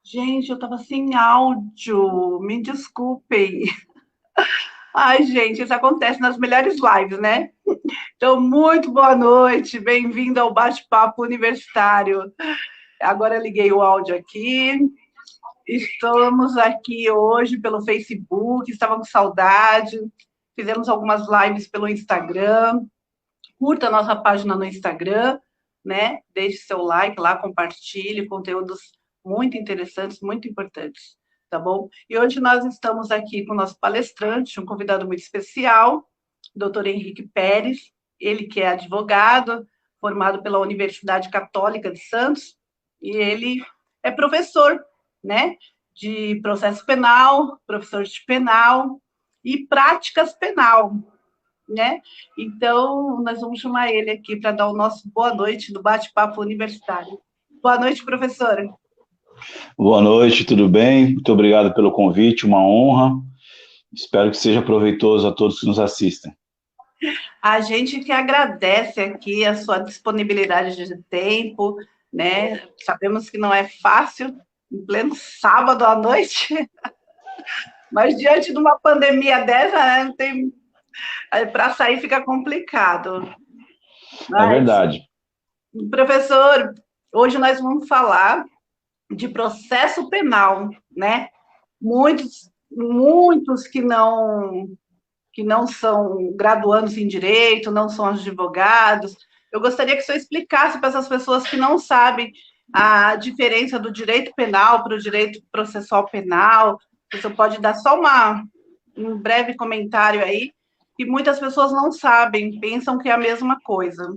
Gente, eu estava sem áudio, me desculpem. Ai, gente, isso acontece nas melhores lives, né? Então, muito boa noite, bem-vindo ao Bate-Papo Universitário. Agora eu liguei o áudio aqui. Estamos aqui hoje pelo Facebook, estava com saudade. Fizemos algumas lives pelo Instagram. Curta a nossa página no Instagram, né? Deixe seu like lá, compartilhe conteúdos muito interessantes, muito importantes, tá bom? E hoje nós estamos aqui com o nosso palestrante, um convidado muito especial, o doutor Henrique Pérez, ele que é advogado, formado pela Universidade Católica de Santos, e ele é professor, né, de processo penal, professor de penal e práticas penal, né? Então, nós vamos chamar ele aqui para dar o nosso boa noite do bate-papo universitário. Boa noite, professora. Boa noite, tudo bem? Muito obrigado pelo convite, uma honra. Espero que seja proveitoso a todos que nos assistem. A gente que agradece aqui a sua disponibilidade de tempo, né? Sabemos que não é fácil, em pleno sábado à noite, mas diante de uma pandemia dessa, né, não tem... para sair fica complicado. É Mas, verdade. professor, hoje nós vamos falar de processo penal, né? Muitos que não são graduandos em direito, não são advogados. Eu gostaria que o senhor explicasse para essas pessoas que não sabem a diferença do direito penal para o direito processual penal. O senhor pode dar só um breve comentário aí, que muitas pessoas não sabem, pensam que é a mesma coisa.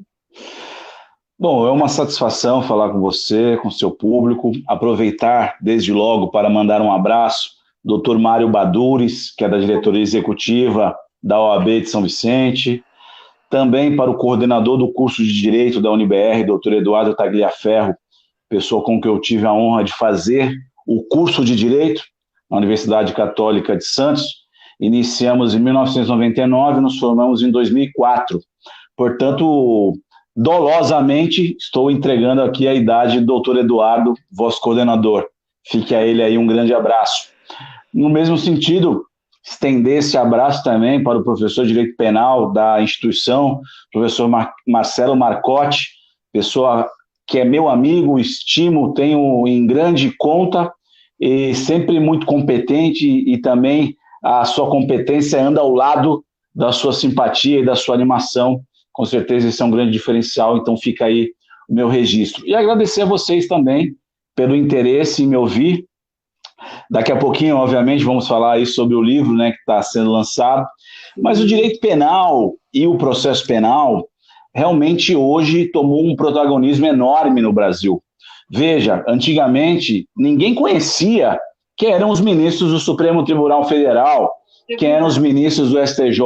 Bom, é uma satisfação falar com você, com seu público. Aproveitar desde logo para mandar um abraço ao Dr. Mário Badures, que é da diretoria executiva da OAB de São Vicente. Também para o coordenador do curso de Direito da UniBR, Dr. Eduardo Tagliaferro, pessoa com quem eu tive a honra de fazer o curso de Direito na Universidade Católica de Santos. Iniciamos em 1999, nos formamos em 2004. Portanto, dolosamente, estou entregando aqui a idade do doutor Eduardo, vosso coordenador. Fique a ele aí um grande abraço. No mesmo sentido, estender esse abraço também para o professor de Direito Penal da instituição, professor Marcelo Marcotti, pessoa que é meu amigo, estimo, tenho em grande conta, e sempre muito competente, e também a sua competência anda ao lado da sua simpatia e da sua animação. Com certeza esse é um grande diferencial, então fica aí o meu registro. E agradecer a vocês também pelo interesse em me ouvir. Daqui a pouquinho, obviamente, vamos falar aí sobre o livro, né, que está sendo lançado. Mas o direito penal e o processo penal realmente hoje tomou um protagonismo enorme no Brasil. Veja, antigamente ninguém conhecia quem eram os ministros do Supremo Tribunal Federal, quem eram os ministros do STJ,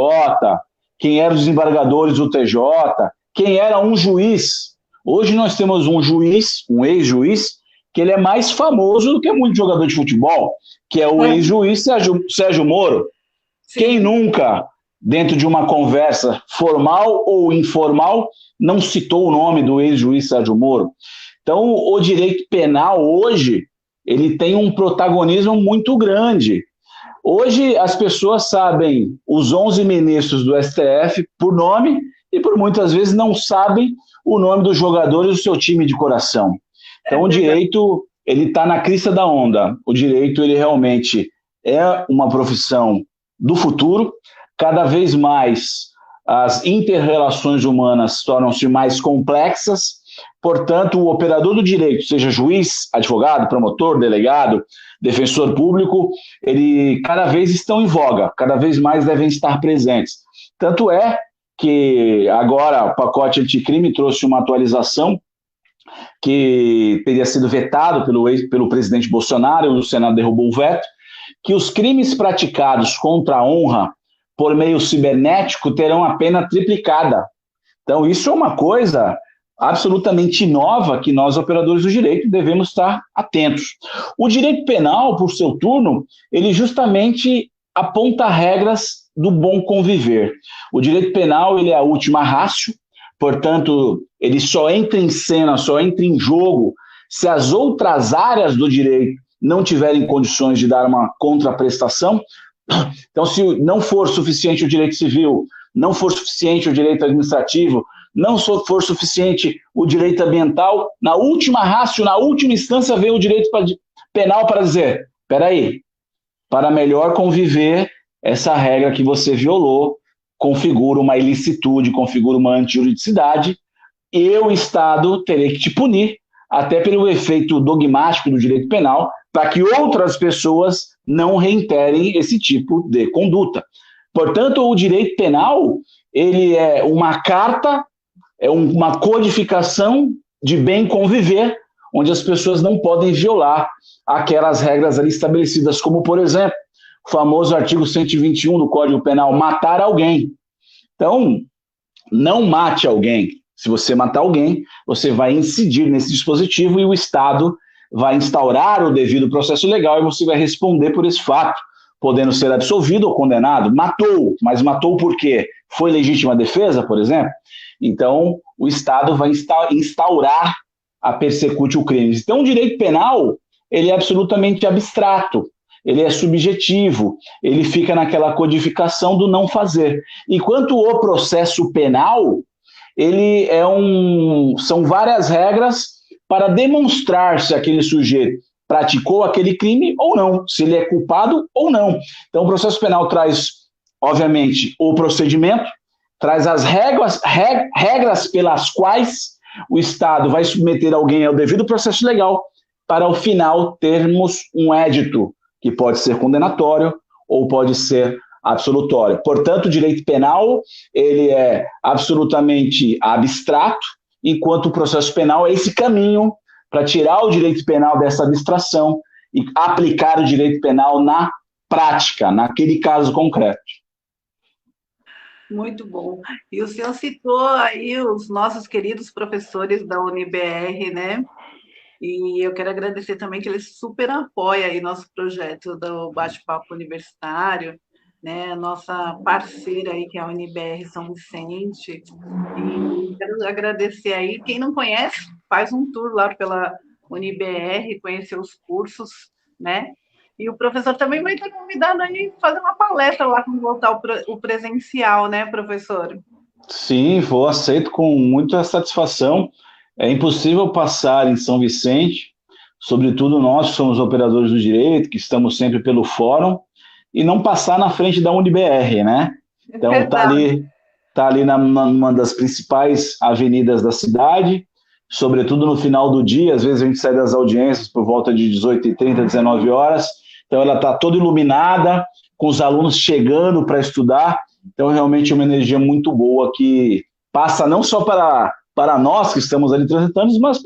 quem eram os desembargadores do TJ, quem era um juiz. Hoje nós temos um juiz, um ex-juiz, que ele é mais famoso do que muito jogador de futebol, que é o ex-juiz Sérgio Moro. Sim. Quem nunca, dentro de uma conversa formal ou informal, não citou o nome do ex-juiz Sérgio Moro? Então, o direito penal hoje, ele tem um protagonismo muito grande. Hoje, as pessoas sabem os 11 ministros do STF por nome e, por muitas vezes, não sabem o nome dos jogadores do seu time de coração. Então, o direito, ele está na crista da onda. O direito, ele realmente é uma profissão do futuro. Cada vez mais, as inter-relações humanas tornam-se mais complexas. Portanto, o operador do direito, seja juiz, advogado, promotor, delegado, defensor público, ele cada vez estão em voga, cada vez mais devem estar presentes. Tanto é que agora o pacote anticrime trouxe uma atualização que teria sido vetado pelo presidente Bolsonaro, o Senado derrubou o veto, que os crimes praticados contra a honra por meio cibernético terão a pena triplicada. Então, isso é uma coisa absolutamente nova que nós, operadores do direito, devemos estar atentos. O direito penal, por seu turno, ele justamente aponta regras do bom conviver. O direito penal, ele é a última ratio, portanto, ele só entra em cena, só entra em jogo se as outras áreas do direito não tiverem condições de dar uma contraprestação. Então, se não for suficiente o direito civil, não for suficiente o direito administrativo, não for suficiente o direito ambiental, na última ratio, na última instância, vem o direito penal para dizer, espera aí, para melhor conviver, essa regra que você violou configura uma ilicitude, configura uma antijuridicidade, e o Estado terei que te punir, até pelo efeito dogmático do direito penal, para que outras pessoas não reiterem esse tipo de conduta. Portanto, o direito penal, ele é uma carta, é uma codificação de bem conviver, onde as pessoas não podem violar aquelas regras ali estabelecidas, como, por exemplo, o famoso artigo 121 do Código Penal, matar alguém. Então, não mate alguém. Se você matar alguém, você vai incidir nesse dispositivo e o Estado vai instaurar o devido processo legal e você vai responder por esse fato, podendo ser absolvido ou condenado. Matou, mas matou por quê? Foi legítima defesa, por exemplo? Então, o Estado vai instaurar a persecutio crimes. Então, o direito penal, ele é absolutamente abstrato, ele é subjetivo, ele fica naquela codificação do não fazer. Enquanto o processo penal, ele são várias regras para demonstrar se aquele sujeito praticou aquele crime ou não, se ele é culpado ou não. Então, o processo penal traz, obviamente, o procedimento, traz as regras pelas quais o Estado vai submeter alguém ao devido processo legal para, ao final, termos um édito, que pode ser condenatório ou pode ser absolutório. Portanto, o direito penal ele é absolutamente abstrato, enquanto o processo penal é esse caminho para tirar o direito penal dessa abstração e aplicar o direito penal na prática, naquele caso concreto. Muito bom. E o senhor citou aí os nossos queridos professores da UniBR, né? E eu quero agradecer também que eles super apoiam aí nosso projeto do Bate-Papo Universitário, né? Nossa parceira aí, que é a UniBR São Vicente. E quero agradecer aí. Quem não conhece, faz um tour lá pela UniBR, conhecer os cursos, né? E o professor também vai estar convidado aí a fazer uma palestra lá quando voltar o presencial, né, professor? Sim, vou, aceito com muita satisfação. É impossível passar em São Vicente, sobretudo nós que somos operadores do direito, que estamos sempre pelo fórum, e não passar na frente da UniBR, né? Então, tá ali numa das principais avenidas da cidade, sobretudo no final do dia, às vezes a gente sai das audiências por volta de 18h30, 19 horas, então ela está toda iluminada, com os alunos chegando para estudar, então realmente é uma energia muito boa que passa não só para nós que estamos ali transitando, mas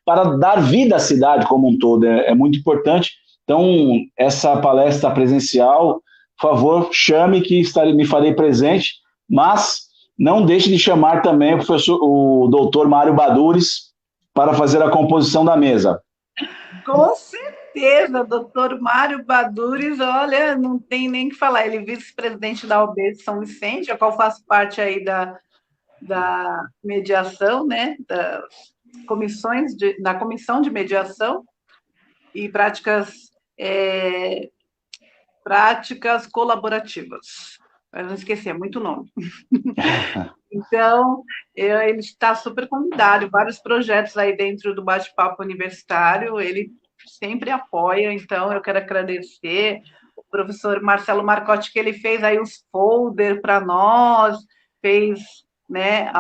para dar vida à cidade como um todo, é muito importante. Então, essa palestra presencial, por favor, chame que me farei presente, mas não deixe de chamar também o doutor Mário Badures para fazer a composição da mesa. Com certeza, doutor Mário Badures, olha, não tem nem o que falar, ele é vice-presidente da UB de São Vicente, a qual faço parte aí da mediação, né, da comissão de mediação e práticas colaborativas. Eu não esqueci, é muito nome. Então, ele está super convidado, vários projetos aí dentro do Bate-Papo Universitário, ele sempre apoia, então eu quero agradecer o professor Marcelo Marcotti, que ele fez aí os folders para nós, fez, né,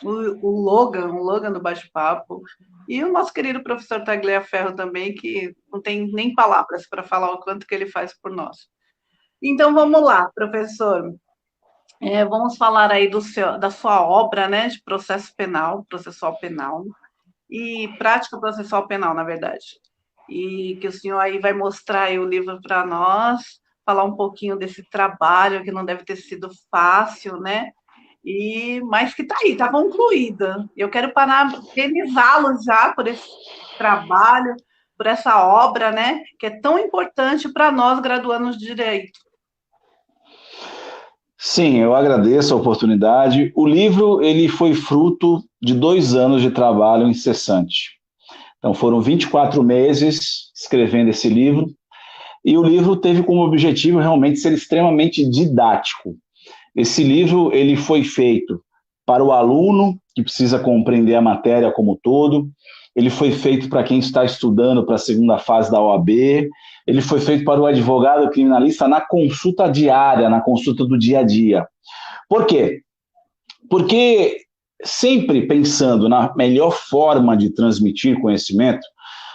o Logan do Bate-Papo, e o nosso querido professor Taglia Ferro também, que não tem nem palavras para falar o quanto que ele faz por nós. Então, vamos lá, professor. Vamos falar aí da sua obra, né, de processual penal, e prática processual penal, na verdade. E que o senhor aí vai mostrar aí o livro para nós, falar um pouquinho desse trabalho, que não deve ter sido fácil, né? Mas que está aí, está concluída. Eu quero parabenizá-lo já por esse trabalho, por essa obra, né, que é tão importante para nós graduandos de Direito. Sim, eu agradeço a oportunidade. O livro ele foi fruto de 2 anos de trabalho incessante. Então foram 24 meses escrevendo esse livro, e o livro teve como objetivo realmente ser extremamente didático. Esse livro ele foi feito para o aluno que precisa compreender a matéria como um todo, ele foi feito para quem está estudando para a segunda fase da OAB, ele foi feito para o advogado criminalista na consulta diária, na consulta do dia a dia. Por quê? Porque sempre pensando na melhor forma de transmitir conhecimento,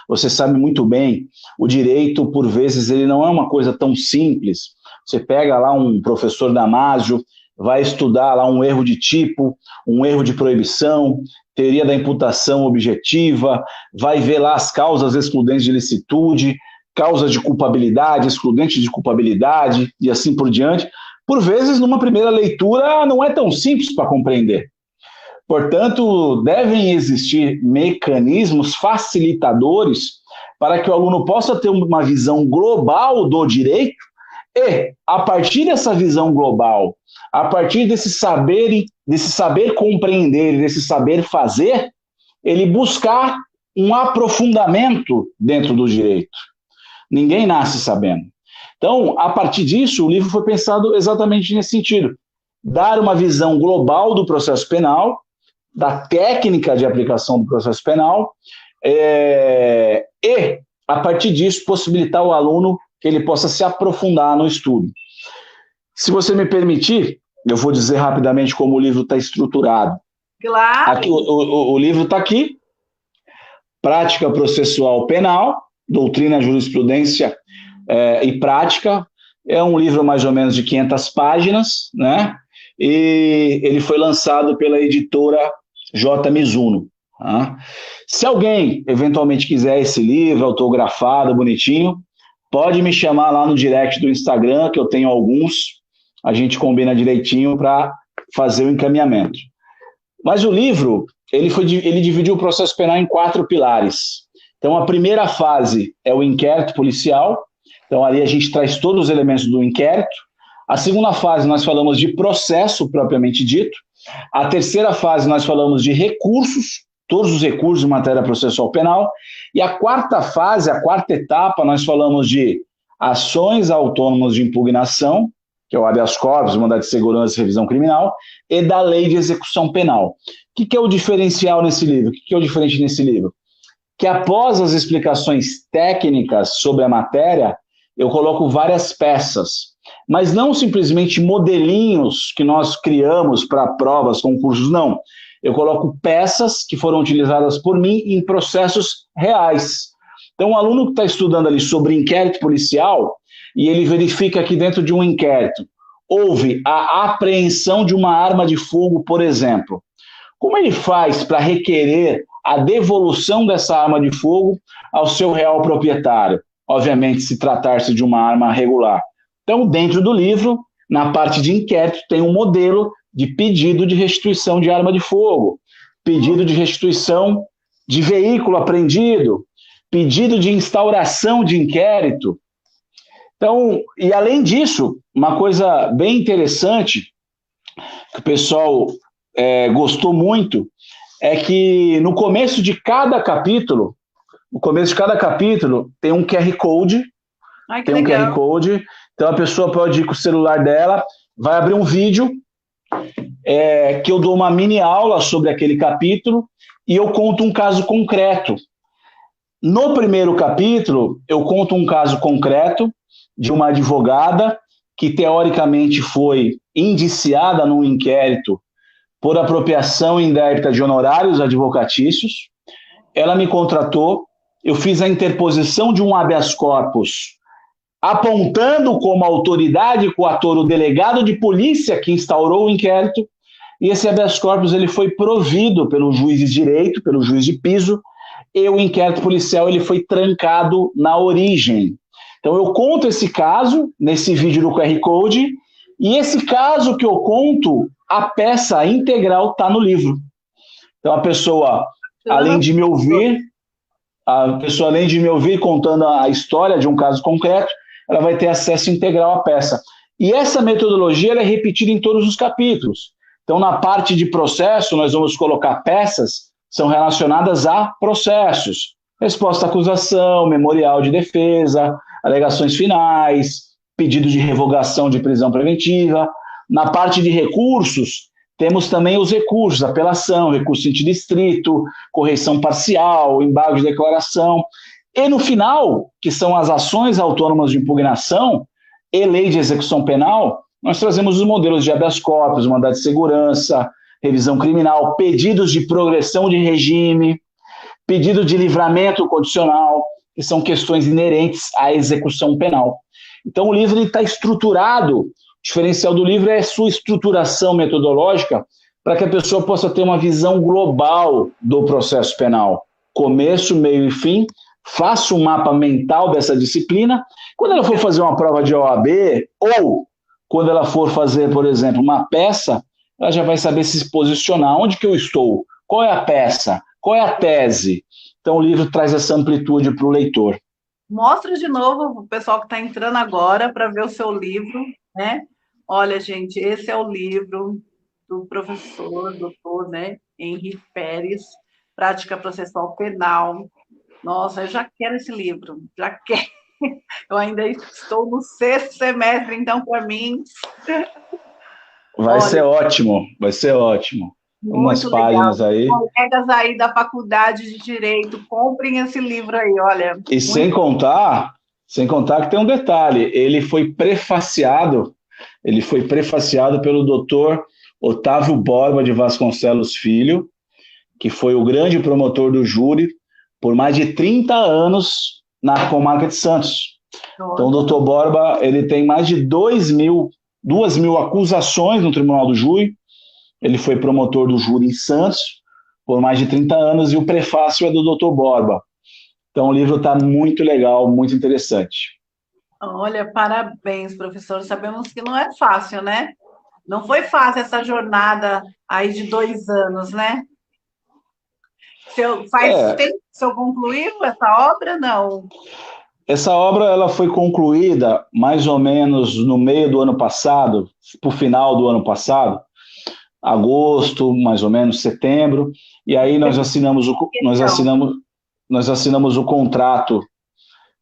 você sabe muito bem, o direito, por vezes, ele não é uma coisa tão simples. Você pega lá um professor Damásio, vai estudar lá um erro de tipo, um erro de proibição, teoria da imputação objetiva, vai ver lá as causas excludentes de licitude, causas de culpabilidade, excludentes de culpabilidade, e assim por diante. Por vezes, numa primeira leitura, não é tão simples para compreender. Portanto, devem existir mecanismos facilitadores para que o aluno possa ter uma visão global do direito e, a partir dessa visão global, a partir desse saber compreender, desse saber fazer, ele buscar um aprofundamento dentro do direito. Ninguém nasce sabendo. Então, a partir disso, o livro foi pensado exatamente nesse sentido. Dar uma visão global do processo penal, da técnica de aplicação do processo penal, e, a partir disso, possibilitar ao aluno que ele possa se aprofundar no estudo. Se você me permitir, eu vou dizer rapidamente como o livro está estruturado. Claro. Aqui, o livro está aqui, Prática Processual Penal, Doutrina, Jurisprudência e Prática. É um livro mais ou menos de 500 páginas, né? E ele foi lançado pela editora J. Mizuno. Tá? Se alguém eventualmente quiser esse livro autografado, bonitinho, pode me chamar lá no direct do Instagram, que eu tenho alguns, a gente combina direitinho para fazer o encaminhamento. Mas o livro, ele dividiu o processo penal em 4 pilares. Então, a primeira fase é o inquérito policial, então ali a gente traz todos os elementos do inquérito. A segunda fase nós falamos de processo propriamente dito. A terceira fase nós falamos de recursos, todos os recursos em matéria processual penal. E a quarta fase, a quarta etapa, nós falamos de ações autônomas de impugnação, que é o habeas corpus, mandado de segurança e revisão criminal, e da lei de execução penal. O que é o diferencial nesse livro? O que é o diferente nesse livro? Que após as explicações técnicas sobre a matéria, eu coloco várias peças, mas não simplesmente modelinhos que nós criamos para provas, concursos, não. Eu coloco peças que foram utilizadas por mim em processos reais. Então, o aluno que está estudando ali sobre inquérito policial, e ele verifica que dentro de um inquérito houve a apreensão de uma arma de fogo, por exemplo. Como ele faz para requerer a devolução dessa arma de fogo ao seu real proprietário? Obviamente, se tratar-se de uma arma regular. Então, dentro do livro, na parte de inquérito, tem um modelo de pedido de restituição de arma de fogo, pedido de restituição de veículo apreendido, pedido de instauração de inquérito. Então, e além disso, uma coisa bem interessante, que o pessoal gostou muito, é que no começo de cada capítulo, tem um QR Code. Ai, que legal. Um QR Code, então a pessoa pode ir com o celular dela, vai abrir um vídeo, que eu dou uma mini aula sobre aquele capítulo, e eu conto um caso concreto. No primeiro capítulo, eu conto um caso concreto de uma advogada que teoricamente foi indiciada num inquérito por apropriação indébita de honorários advocatícios. Ela me contratou, eu fiz a interposição de um habeas corpus, apontando como autoridade coatora o delegado de polícia que instaurou o inquérito, e esse habeas corpus ele foi provido pelo juiz de direito, pelo juiz de piso, e o inquérito policial ele foi trancado na origem. Então eu conto esse caso nesse vídeo do QR Code, e esse caso que eu conto, a peça integral está no livro. Então a pessoa, além de me ouvir contando a história de um caso concreto, ela vai ter acesso integral à peça. E essa metodologia ela é repetida em todos os capítulos. Então, na parte de processo, nós vamos colocar peças que são relacionadas a processos. resposta à acusação, memorial de defesa, alegações finais, pedido de revogação de prisão preventiva. Na parte de recursos, temos também os recursos, apelação, recurso antidistrito, correção parcial, embargo de declaração. E no final, que são as ações autônomas de impugnação e lei de execução penal, nós trazemos os modelos de habeas corpus, mandado de segurança, revisão criminal, pedidos de progressão de regime, pedido de livramento condicional, que são questões inerentes à execução penal. Então, o livro está estruturado, o diferencial do livro é a sua estruturação metodológica para que a pessoa possa ter uma visão global do processo penal, começo, meio e fim, faça um mapa mental dessa disciplina. Quando ela for fazer uma prova de OAB, ou quando ela for fazer, por exemplo, uma peça, ela já vai saber se posicionar. Onde que eu estou? Qual é a peça? Qual é a tese? Então, o livro traz essa amplitude para o leitor. Mostra de novo o pessoal que está entrando agora para ver o seu livro, né? Olha, gente, esse é o livro do professor, doutor, né, Henri Pérez, Prática Processual Penal. Nossa, eu já quero esse livro, já quero. Eu ainda estou no 6º semestre, então, para mim... Vai ser ótimo, vai ser ótimo. Umas páginas legal. Aí. Colegas aí da faculdade de Direito, comprem esse livro aí, olha. E sem contar que tem um detalhe, ele foi prefaciado pelo doutor Otávio Borba de Vasconcelos Filho, que foi o grande promotor do júri por mais de 30 anos na comarca de Santos. Nossa. Então, o doutor Borba, ele tem mais de 2.000 acusações no Tribunal do Júri. Ele foi promotor do júri em Santos por mais de 30 anos e o prefácio é do doutor Borba. Então, o livro está muito legal, muito interessante. Olha, parabéns, professor. Sabemos que não é fácil, né? Não foi fácil essa jornada aí de 2 anos, né? Faz tempo que o senhor concluiu essa obra, não? Essa obra ela foi concluída mais ou menos no meio do ano passado, para o final do ano passado, agosto, mais ou menos, setembro, e aí nós assinamos o contrato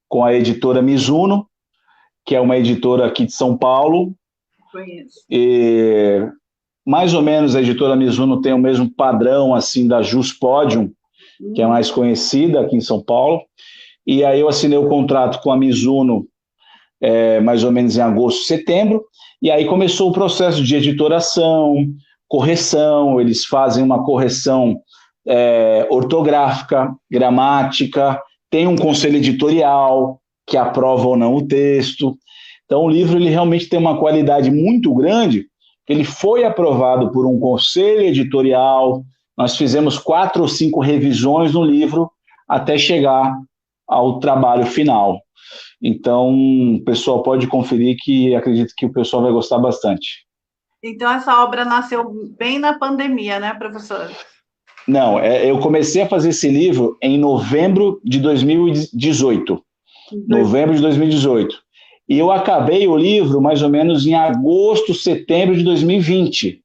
com a editora Mizuno, que é uma editora aqui de São Paulo. Conheço. E mais ou menos a editora Mizuno tem o mesmo padrão assim da Jus Podium, que é mais conhecida aqui em São Paulo. E aí eu assinei o contrato com a Mizuno mais ou menos em agosto, setembro, e aí começou o processo de editoração, correção, eles fazem uma correção ortográfica, gramática, tem um conselho editorial que aprova ou não o texto. Então o livro ele realmente tem uma qualidade muito grande, ele foi aprovado por um conselho editorial, nós fizemos 4 ou 5 revisões no livro até chegar ao trabalho final. Então, o pessoal pode conferir que acredito que o pessoal vai gostar bastante. Então, essa obra nasceu bem na pandemia, né, professor? Não, eu comecei a fazer esse livro em novembro de 2018. Novembro de 2018. E eu acabei o livro mais ou menos em agosto, setembro de 2020.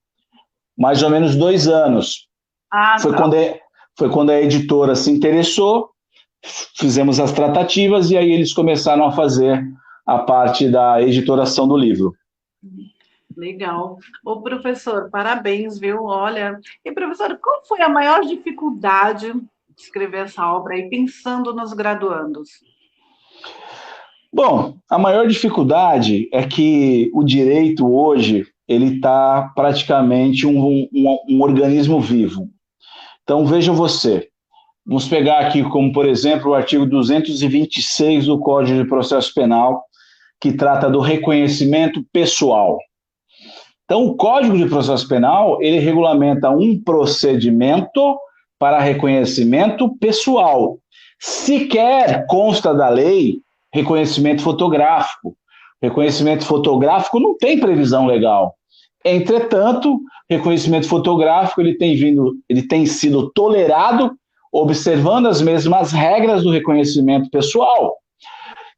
Mais ou menos 2 anos. Foi quando a editora se interessou, fizemos as tratativas e aí eles começaram a fazer a parte da editoração do livro. Legal. Ô, professor, parabéns, viu? Olha, e professor, qual foi a maior dificuldade de escrever essa obra aí, pensando nos graduandos? Bom, a maior dificuldade é que o direito hoje, ele está praticamente um organismo vivo. Então, veja você, vamos pegar aqui como, por exemplo, o artigo 226 do Código de Processo Penal, que trata do reconhecimento pessoal. Então, o Código de Processo Penal, ele regulamenta um procedimento para reconhecimento pessoal. Sequer consta da lei reconhecimento fotográfico. Reconhecimento fotográfico não tem previsão legal. Entretanto, reconhecimento fotográfico ele tem sido tolerado observando as mesmas regras do reconhecimento pessoal.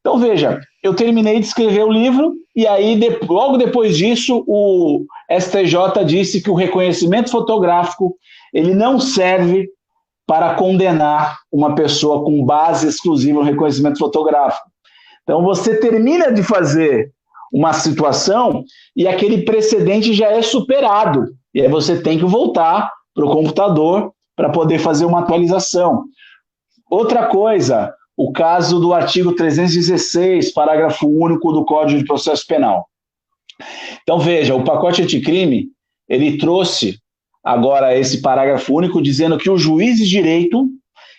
Então, veja, eu terminei de escrever o livro e aí, logo depois disso, o STJ disse que o reconhecimento fotográfico ele não serve para condenar uma pessoa com base exclusiva no reconhecimento fotográfico. Então, você termina de fazer uma situação e aquele precedente já é superado. E aí você tem que voltar para o computador para poder fazer uma atualização. Outra coisa, o caso do artigo 316, parágrafo único do Código de Processo Penal. Então, veja, o pacote anticrime, ele trouxe agora esse parágrafo único dizendo que o juiz de direito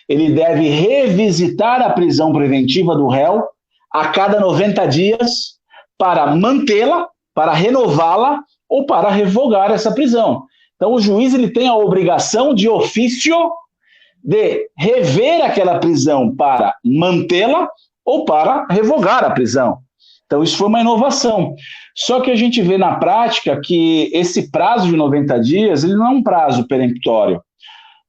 ele deve revisitar a prisão preventiva do réu a cada 90 dias para mantê-la, para renová-la ou para revogar essa prisão. Então, o juiz ele tem a obrigação de ofício de rever aquela prisão para mantê-la ou para revogar a prisão. Então, isso foi uma inovação. Só que a gente vê na prática que esse prazo de 90 dias ele não é um prazo peremptório.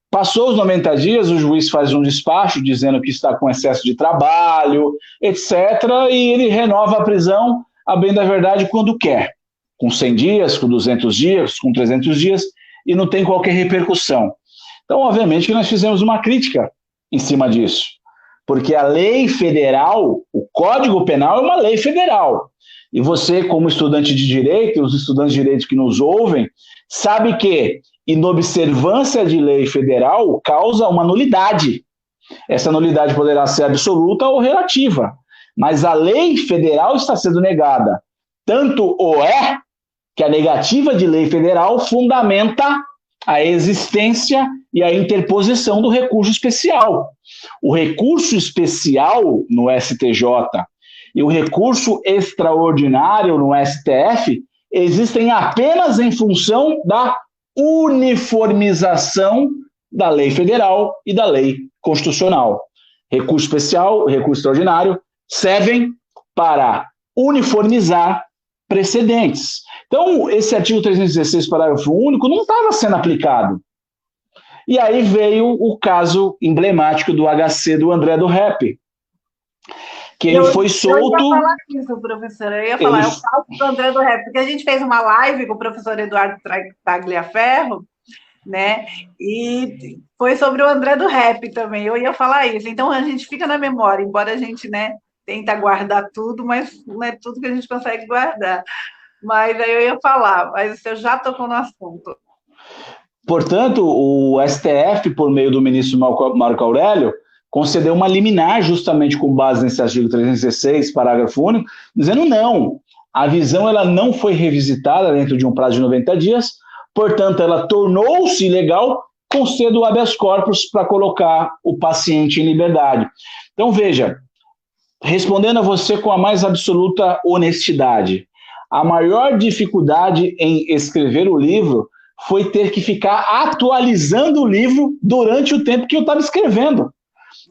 Passou os 90 dias, o juiz faz um despacho dizendo que está com excesso de trabalho, etc., e ele renova a prisão, a bem da verdade, quando quer. Com 100 dias, com 200 dias, com 300 dias, e não tem qualquer repercussão. Então, obviamente, que nós fizemos uma crítica em cima disso. Porque a lei federal, o Código Penal é uma lei federal. E você, como estudante de direito, e os estudantes de direito que nos ouvem, sabe que inobservância de lei federal causa uma nulidade. Essa nulidade poderá ser absoluta ou relativa. Mas a lei federal está sendo negada. Tanto o é que a negativa de lei federal fundamenta a existência e a interposição do recurso especial. O recurso especial no STJ e o recurso extraordinário no STF existem apenas em função da uniformização da lei federal e da lei constitucional. Recurso especial, recurso extraordinário servem para uniformizar precedentes. Então, esse artigo 316, parágrafo único, não estava sendo aplicado. E aí veio o caso emblemático do HC do André do Rap, que ele foi solto... Eu ia falar isso, professora. Eu ia falar, é o caso do André do Rap, porque a gente fez uma live com o professor Eduardo Tagliaferro, né? E foi sobre o André do Rap também. Eu ia falar isso. Então, a gente fica na memória, embora a gente, né, tenta guardar tudo, mas não é tudo que a gente consegue guardar. Mas aí eu ia falar, mas você já tocou no assunto. Portanto, o STF, por meio do ministro Marco Aurélio, concedeu uma liminar justamente com base nesse artigo 316, parágrafo único, dizendo não, a visão ela não foi revisitada dentro de um prazo de 90 dias, portanto, ela tornou-se ilegal, conceda o habeas corpus para colocar o paciente em liberdade. Então, veja, respondendo a você com a mais absoluta honestidade, a maior dificuldade em escrever o livro foi ter que ficar atualizando o livro durante o tempo que eu estava escrevendo.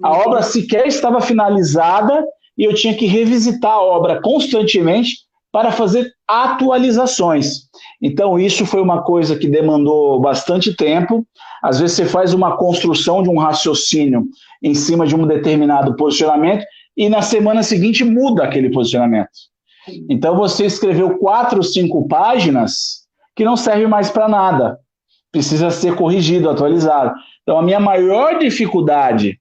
A obra sequer estava finalizada e eu tinha que revisitar a obra constantemente para fazer atualizações. Então, isso foi uma coisa que demandou bastante tempo. Às vezes você faz uma construção de um raciocínio em cima de um determinado posicionamento e na semana seguinte muda aquele posicionamento. Então, você escreveu 4, 5 páginas que não servem mais para nada. Precisa ser corrigido, atualizado. Então, a minha maior dificuldade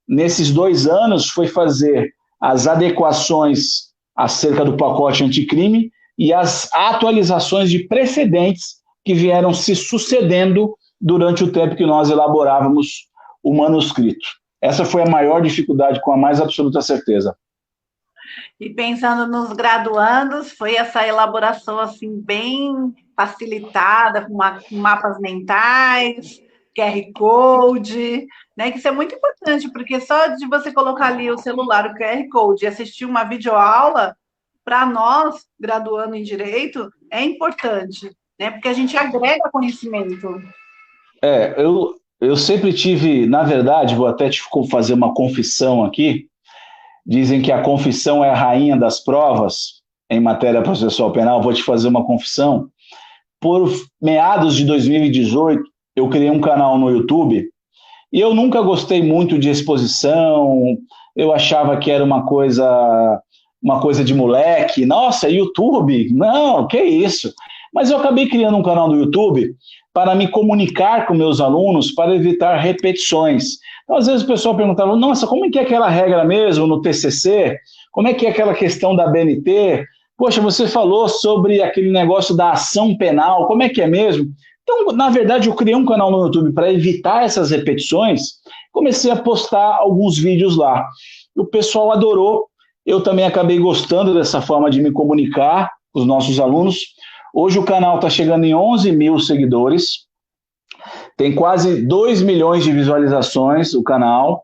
nesses 2 anos foi fazer as adequações acerca do pacote anticrime e as atualizações de precedentes que vieram se sucedendo durante o tempo que nós elaborávamos o manuscrito. Essa foi a maior dificuldade, com a mais absoluta certeza. E pensando nos graduandos, foi essa elaboração assim bem facilitada, com mapas mentais, QR Code, né? Que isso é muito importante, porque só de você colocar ali o celular, o QR Code, e assistir uma videoaula, para nós, graduando em Direito, é importante, né? Porque a gente agrega conhecimento. Eu sempre tive, na verdade, vou até te fazer uma confissão aqui, dizem que a confissão é a rainha das provas em matéria processual penal, vou te fazer uma confissão. Por meados de 2018, eu criei um canal no YouTube e eu nunca gostei muito de exposição, eu achava que era uma coisa de moleque. Nossa, YouTube? Não, que isso? Mas eu acabei criando um canal no YouTube para me comunicar com meus alunos, para evitar repetições. Então, às vezes o pessoal perguntava, nossa, como é que é aquela regra mesmo no TCC? Como é que é aquela questão da BNT? Poxa, você falou sobre aquele negócio da ação penal, como é que é mesmo? Então, na verdade, eu criei um canal no YouTube para evitar essas repetições, comecei a postar alguns vídeos lá. O pessoal adorou, eu também acabei gostando dessa forma de me comunicar com os nossos alunos. Hoje o canal está chegando em 11 mil seguidores, tem quase 2 milhões de visualizações o canal,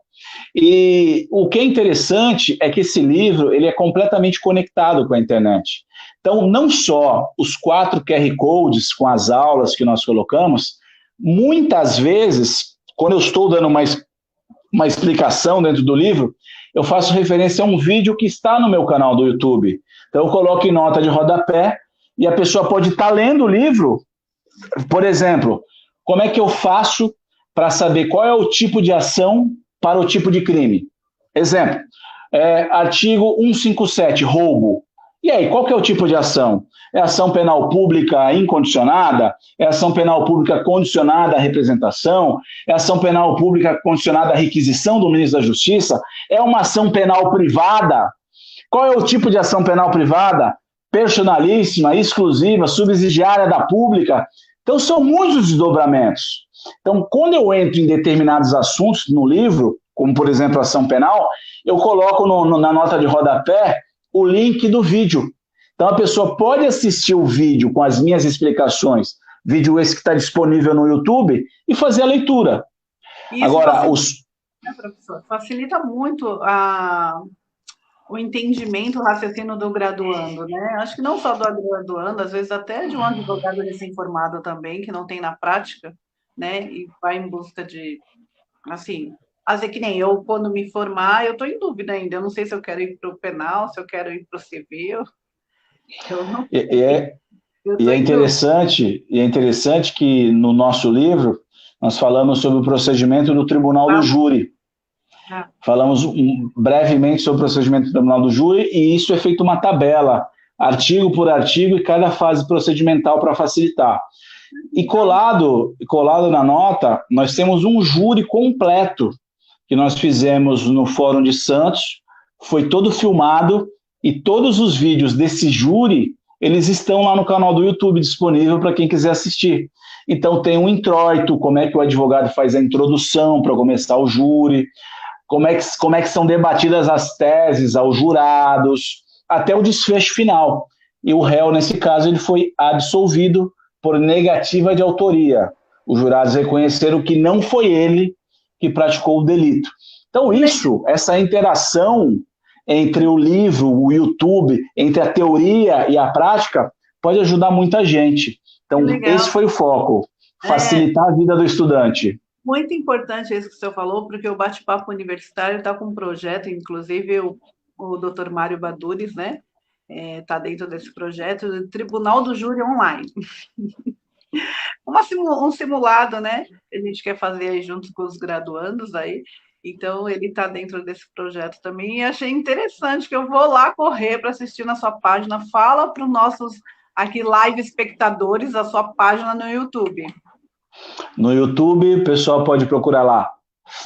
e o que é interessante é que esse livro ele é completamente conectado com a internet. Então, não só os 4 QR Codes com as aulas que nós colocamos, muitas vezes, quando eu estou dando uma explicação dentro do livro, eu faço referência a um vídeo que está no meu canal do YouTube. Então, eu coloco em nota de rodapé e a pessoa pode estar lendo o livro. Por exemplo, como é que eu faço para saber qual é o tipo de ação para o tipo de crime? Exemplo, artigo 157, roubo. E aí, qual que é o tipo de ação? É ação penal pública incondicionada? É ação penal pública condicionada à representação? É ação penal pública condicionada à requisição do ministro da Justiça? É uma ação penal privada? Qual é o tipo de ação penal privada? Personalíssima, exclusiva, subsidiária da pública? Então, são muitos desdobramentos. Então, quando eu entro em determinados assuntos no livro, como, por exemplo, ação penal, eu coloco na nota de rodapé o link do vídeo. Então, a pessoa pode assistir o vídeo com as minhas explicações, vídeo esse que está disponível no YouTube, e fazer a leitura. Isso agora, facilita, né, professor? Facilita muito o entendimento, o raciocínio do graduando, né? Acho que não só do graduando, às vezes até de um advogado recém-formado também, que não tem na prática, né? E vai em busca de, assim, fazer que nem eu, quando me formar, eu estou em dúvida ainda. Eu não sei se eu quero ir para o penal, se eu quero ir para o civil. Eu não sei. E é interessante que no nosso livro nós falamos sobre o procedimento do Tribunal do Júri. Falamos brevemente sobre o procedimento do Tribunal do Júri e isso é feito uma tabela, artigo por artigo e cada fase procedimental para facilitar. E colado na nota, nós temos um júri completo que nós fizemos no Fórum de Santos, foi todo filmado e todos os vídeos desse júri, eles estão lá no canal do YouTube disponível para quem quiser assistir. Então tem um introito, como é que o advogado faz a introdução para começar o júri, como é que são debatidas as teses aos jurados, até o desfecho final. E o réu, nesse caso, ele foi absolvido por negativa de autoria. Os jurados reconheceram que não foi ele que praticou o delito. Então essa interação entre o livro, o YouTube, entre a teoria e a prática, pode ajudar muita gente. Então, esse foi o foco, facilitar a vida do estudante. Muito importante isso que o senhor falou, porque o Bate-Papo Universitário está com um projeto, inclusive o Dr. Mário Badures, né? Está dentro desse projeto, do Tribunal do Júri Online. Um simulado, né? Que a gente quer fazer aí junto com os graduandos aí. Então, ele está dentro desse projeto também. E achei interessante que eu vou lá correr para assistir na sua página. Fala para os nossos aqui live espectadores a sua página no YouTube. No YouTube, o pessoal pode procurar lá.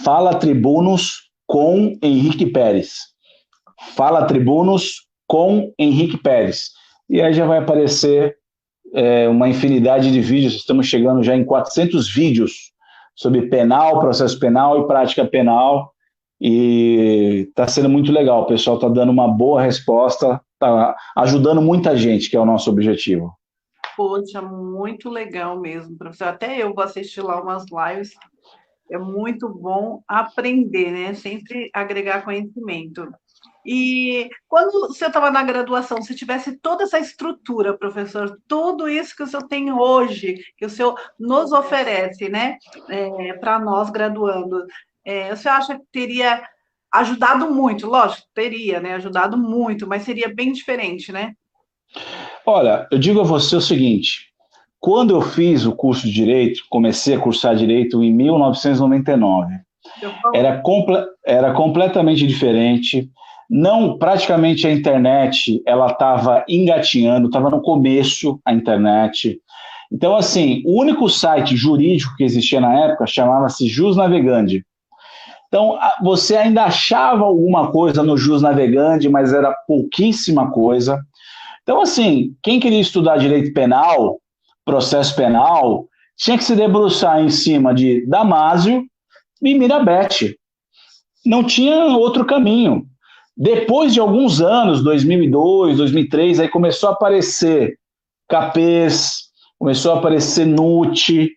Fala Tribunos com Henrique Pérez. Fala Tribunos com Henrique Pérez. E aí já vai aparecer uma infinidade de vídeos. Estamos chegando já em 400 vídeos sobre penal, processo penal e prática penal. E está sendo muito legal. O pessoal está dando uma boa resposta, está ajudando muita gente, que é o nosso objetivo. Poxa, muito legal mesmo, professor. Até eu vou assistir lá umas lives. É muito bom aprender, né? Sempre agregar conhecimento. E quando o senhor estava na graduação, se tivesse toda essa estrutura, professor, tudo isso que o senhor tem hoje, que o senhor nos oferece, né, para nós graduandos, o senhor acha que teria ajudado muito? Lógico, teria, né, ajudado muito, mas seria bem diferente, né? Olha, eu digo a você o seguinte, quando eu fiz o curso de Direito, comecei a cursar Direito em 1999, era completamente diferente. Não, praticamente a internet, ela estava engatinhando, estava no começo a internet. Então, assim, o único site jurídico que existia na época chamava-se Jus Navegandi. Então, você ainda achava alguma coisa no Jus Navegandi, mas era pouquíssima coisa. Então, assim, quem queria estudar direito penal, processo penal, tinha que se debruçar em cima de Damásio e Mirabete. Não tinha outro caminho. Depois de alguns anos, 2002, 2003, aí começou a aparecer Capês, começou a aparecer NUT.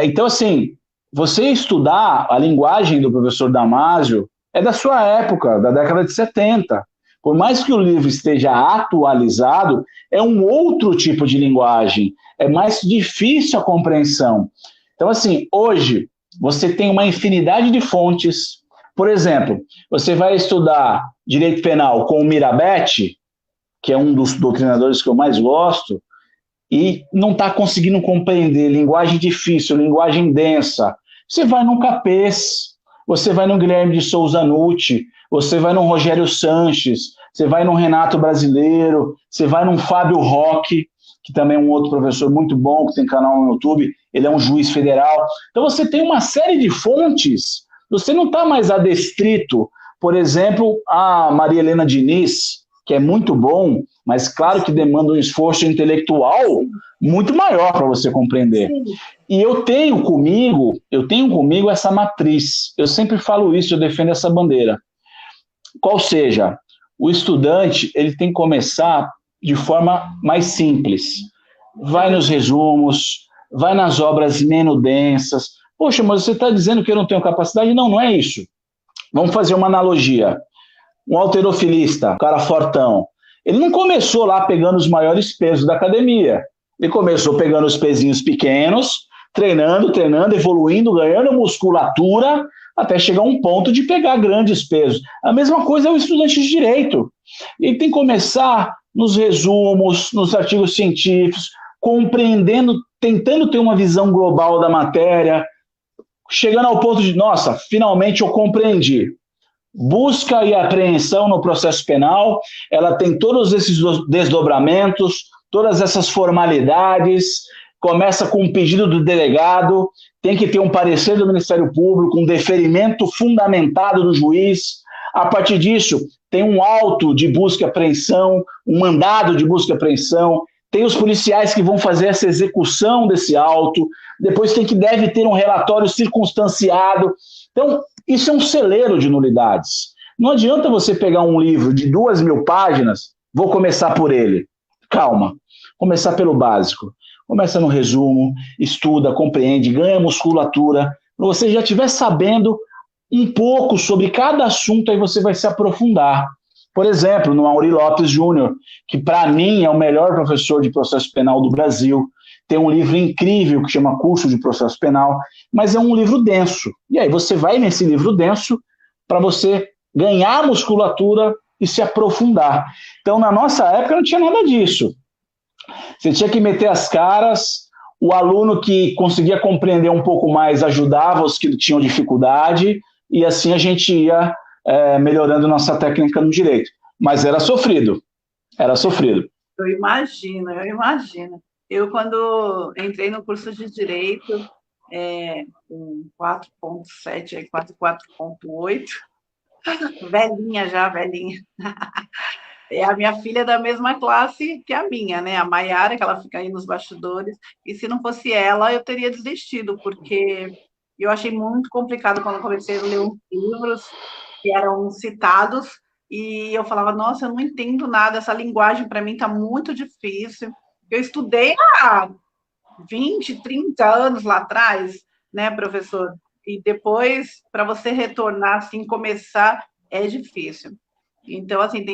Então, assim, você estudar a linguagem do professor Damásio é da sua época, da década de 70. Por mais que o livro esteja atualizado, é um outro tipo de linguagem, é mais difícil a compreensão. Então, assim, hoje você tem uma infinidade de fontes. Por exemplo, você vai estudar direito penal com o Mirabete, que é um dos doutrinadores que eu mais gosto, e não está conseguindo compreender linguagem difícil, linguagem densa. Você vai no Capês, você vai no Guilherme de Souza Nutti, você vai no Rogério Sanches, você vai no Renato Brasileiro, você vai no Fábio Roque, que também é um outro professor muito bom, que tem canal no YouTube, ele é um juiz federal. Então você tem uma série de fontes, você não está mais adestrito, por exemplo, a Maria Helena Diniz, que é muito bom, mas claro que demanda um esforço intelectual muito maior para você compreender. E eu tenho comigo essa matriz. Eu sempre falo isso, eu defendo essa bandeira. Qual seja, o estudante ele tem que começar de forma mais simples. Vai nos resumos, vai nas obras menos densas. Poxa, mas você está dizendo que eu não tenho capacidade? Não, não é isso. Vamos fazer uma analogia. Um halterofilista, um cara fortão, ele não começou lá pegando os maiores pesos da academia. Ele começou pegando os pezinhos pequenos, treinando, evoluindo, ganhando musculatura, até chegar a um ponto de pegar grandes pesos. A mesma coisa é o estudante de direito. Ele tem que começar nos resumos, nos artigos científicos, compreendendo, tentando ter uma visão global da matéria, chegando ao ponto de, nossa, finalmente eu compreendi. Busca e apreensão no processo penal, ela tem todos esses desdobramentos, todas essas formalidades, começa com um pedido do delegado, tem que ter um parecer do Ministério Público, um deferimento fundamentado do juiz. A partir disso, tem um auto de busca e apreensão, um mandado de busca e apreensão, tem os policiais que vão fazer essa execução desse auto, depois deve ter um relatório circunstanciado. Então, isso é um celeiro de nulidades. Não adianta você pegar um livro de 2.000 páginas, vou começar por ele. Calma, começar pelo básico. Começa no resumo, estuda, compreende, ganha musculatura. Quando você já estiver sabendo um pouco sobre cada assunto, aí você vai se aprofundar. Por exemplo, no Auri Lopes Júnior, que para mim é o melhor professor de processo penal do Brasil, tem um livro incrível que chama Curso de Processo Penal, mas é um livro denso. E aí você vai nesse livro denso para você ganhar musculatura e se aprofundar. Então, na nossa época, não tinha nada disso. Você tinha que meter as caras, o aluno que conseguia compreender um pouco mais ajudava os que tinham dificuldade, e assim a gente ia melhorando nossa técnica no direito. Mas era sofrido, era sofrido. Eu imagino, eu imagino. Eu, quando entrei no curso de Direito, com 4.7, 4.8, velhinha já, velhinha. A minha filha é da mesma classe que a minha, né? A Maiara, que ela fica aí nos bastidores. E se não fosse ela, eu teria desistido, porque eu achei muito complicado quando comecei a ler uns livros que eram citados, e eu falava, nossa, eu não entendo nada, essa linguagem para mim está muito difícil. Eu estudei há 20, 30 anos lá atrás, né, professor? E depois, para você retornar, assim, começar, é difícil. Então, assim,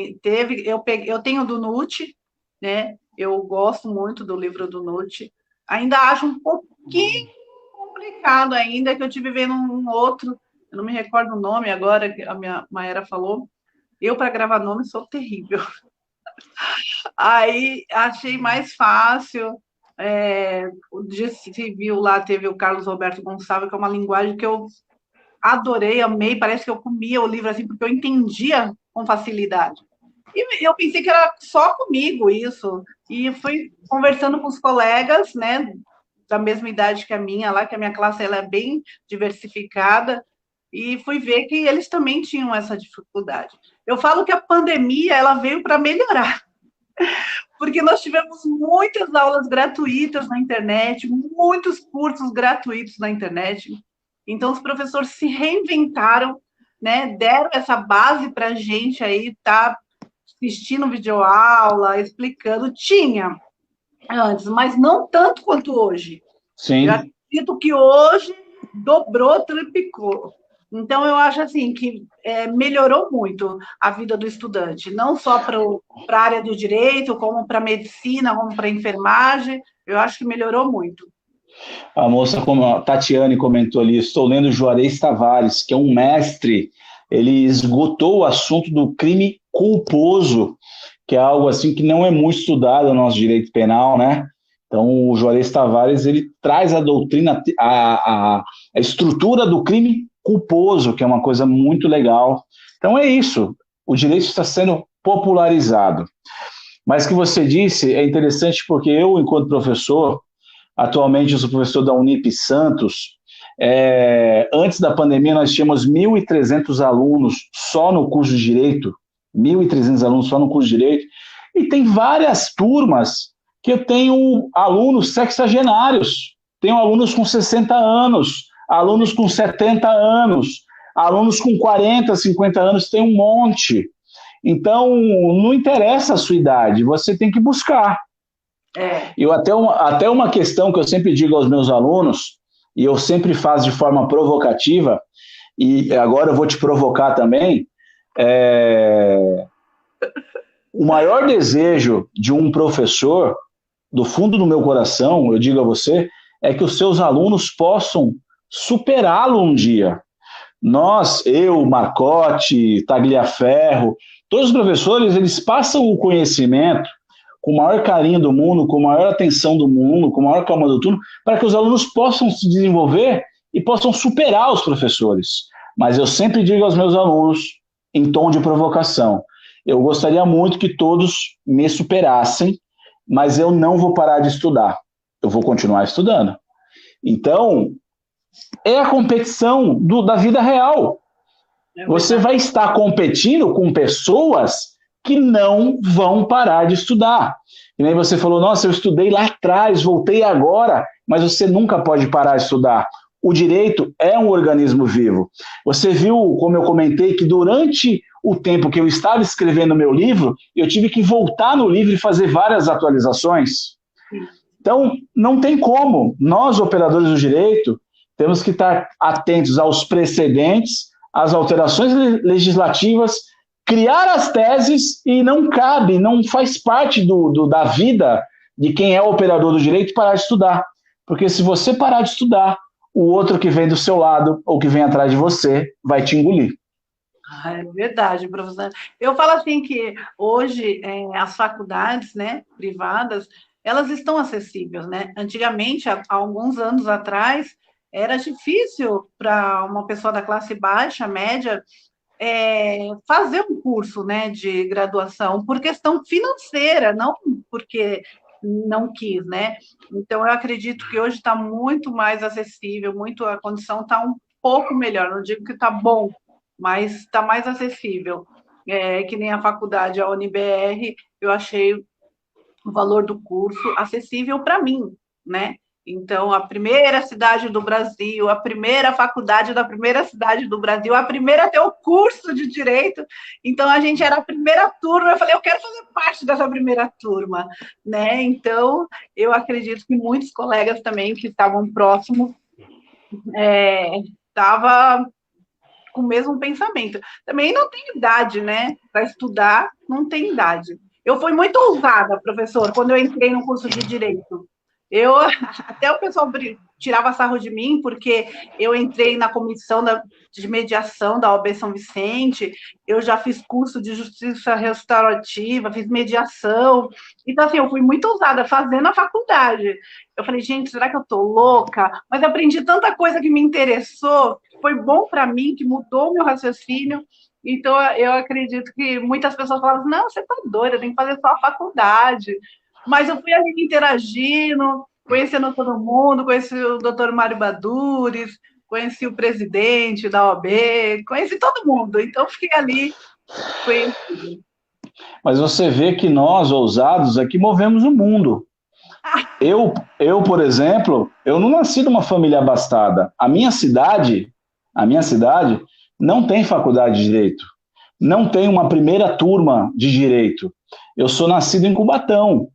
eu tenho do Nutt, né? Eu gosto muito do livro do Nutt. Ainda acho um pouquinho complicado ainda, que eu tive vendo um outro, eu não me recordo o nome agora, que a minha Maera falou. Eu, para gravar nome, sou terrível. Aí achei mais fácil. O de civil lá teve o Carlos Roberto Gonçalves, que é uma linguagem que eu adorei, amei. Parece que eu comia o livro assim, porque eu entendia com facilidade. E eu pensei que era só comigo isso, e fui conversando com os colegas, né, da mesma idade que a minha lá, que a minha classe ela é bem diversificada, e fui ver que eles também tinham essa dificuldade. Eu falo que a pandemia ela veio para melhorar, porque nós tivemos muitas aulas gratuitas na internet, muitos cursos gratuitos na internet. Então, os professores se reinventaram, né? Deram essa base para a gente aí estar assistindo videoaula, explicando. Tinha antes, mas não tanto quanto hoje. Sim. Eu acredito que hoje dobrou, triplicou. Então, eu acho assim que melhorou muito a vida do estudante, não só para a área do direito, como para a medicina, como para a enfermagem. Eu acho que melhorou muito. A moça, como a Tatiane comentou ali, estou lendo Juarez Tavares, que é um mestre, ele esgotou o assunto do crime culposo, que é algo assim que não é muito estudado no nosso direito penal, né? Então, o Juarez Tavares, ele traz a doutrina, a estrutura do crime culposo, que é uma coisa muito legal. Então, é isso. O direito está sendo popularizado. Mas o que você disse é interessante porque eu, enquanto professor, atualmente eu sou professor da Unip Santos, antes da pandemia nós tínhamos 1.300 alunos só no curso de Direito, 1.300 alunos só no curso de Direito, e tem várias turmas que eu tenho alunos sexagenários, tenho alunos com 60 anos, alunos com 70 anos, alunos com 40, 50 anos, tem um monte. Então, não interessa a sua idade, você tem que buscar. E até uma questão que eu sempre digo aos meus alunos, e eu sempre faço de forma provocativa, e agora eu vou te provocar também, o maior desejo de um professor, do fundo do meu coração, eu digo a você, é que os seus alunos possam superá-lo um dia. Nós, eu, Marcotte, Tagliaferro, todos os professores, eles passam o conhecimento com o maior carinho do mundo, com a maior atenção do mundo, com a maior calma do turno, para que os alunos possam se desenvolver e possam superar os professores. Mas eu sempre digo aos meus alunos, em tom de provocação, eu gostaria muito que todos me superassem, mas eu não vou parar de estudar, eu vou continuar estudando. Então, é a competição da vida real. Você vai estar competindo com pessoas que não vão parar de estudar. E nem você falou, nossa, eu estudei lá atrás, voltei agora, mas você nunca pode parar de estudar. O direito é um organismo vivo. Você viu, como eu comentei, que durante o tempo que eu estava escrevendo meu livro, eu tive que voltar no livro e fazer várias atualizações. Então, não tem como. Nós, operadores do direito, temos que estar atentos aos precedentes, às alterações legislativas, criar as teses, e não cabe, não faz parte da vida de quem é operador do direito parar de estudar. Porque se você parar de estudar, o outro que vem do seu lado ou que vem atrás de você vai te engolir. É verdade, professor. Eu falo assim que hoje as faculdades, né, privadas, elas estão acessíveis, né? Antigamente, há alguns anos atrás, era difícil para uma pessoa da classe baixa, média, fazer um curso, né, de graduação por questão financeira, não porque não quis, né? Então, eu acredito que hoje está muito mais acessível, a condição está um pouco melhor, não digo que está bom, mas está mais acessível. Que nem a faculdade, a UniBR, eu achei o valor do curso acessível para mim, né? Então, a primeira cidade do Brasil, a primeira faculdade da primeira cidade do Brasil, a primeira a ter o curso de Direito. Então, a gente era a primeira turma. Eu falei, eu quero fazer parte dessa primeira turma, né? Então, eu acredito que muitos colegas também que estavam próximos estavam com o mesmo pensamento. Também não tem idade, né? Para estudar, não tem idade. Eu fui muito ousada, professor, quando eu entrei no curso de Direito. Até o pessoal tirava sarro de mim, porque eu entrei na comissão de mediação da OAB São Vicente, eu já fiz curso de justiça restaurativa, fiz mediação. Então, assim, eu fui muito ousada fazendo a faculdade. Eu falei, gente, será que eu estou louca? Mas eu aprendi tanta coisa que me interessou, foi bom para mim, que mudou o meu raciocínio. Então, eu acredito que muitas pessoas falavam, não, você está doida, tem que fazer só a faculdade. Mas eu fui ali interagindo, conhecendo todo mundo, conheci o doutor Mário Badures, conheci o presidente da OAB, conheci todo mundo. Então, fiquei ali conhecida. Mas você vê que nós, ousados, aqui movemos o mundo. Por exemplo, eu não nasci numa família abastada. A minha cidade não tem faculdade de direito, não tem uma primeira turma de direito. Eu sou nascido em Cubatão.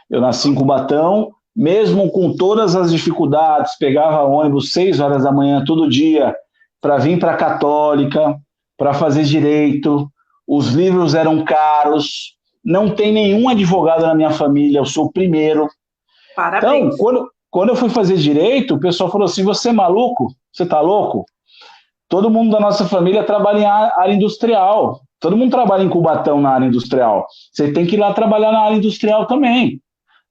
Eu nasci em Cubatão, mesmo com todas as dificuldades, pegava ônibus 6 horas da manhã todo dia para vir para a Católica, para fazer direito. Os livros eram caros. Não tem nenhum advogado na minha família, eu sou o primeiro. Então, Parabéns. quando eu fui fazer direito, o pessoal falou assim: você é maluco? Você está louco? Todo mundo da nossa família trabalha em área industrial. Todo mundo trabalha em Cubatão na área industrial. Você tem que ir lá trabalhar na área industrial também.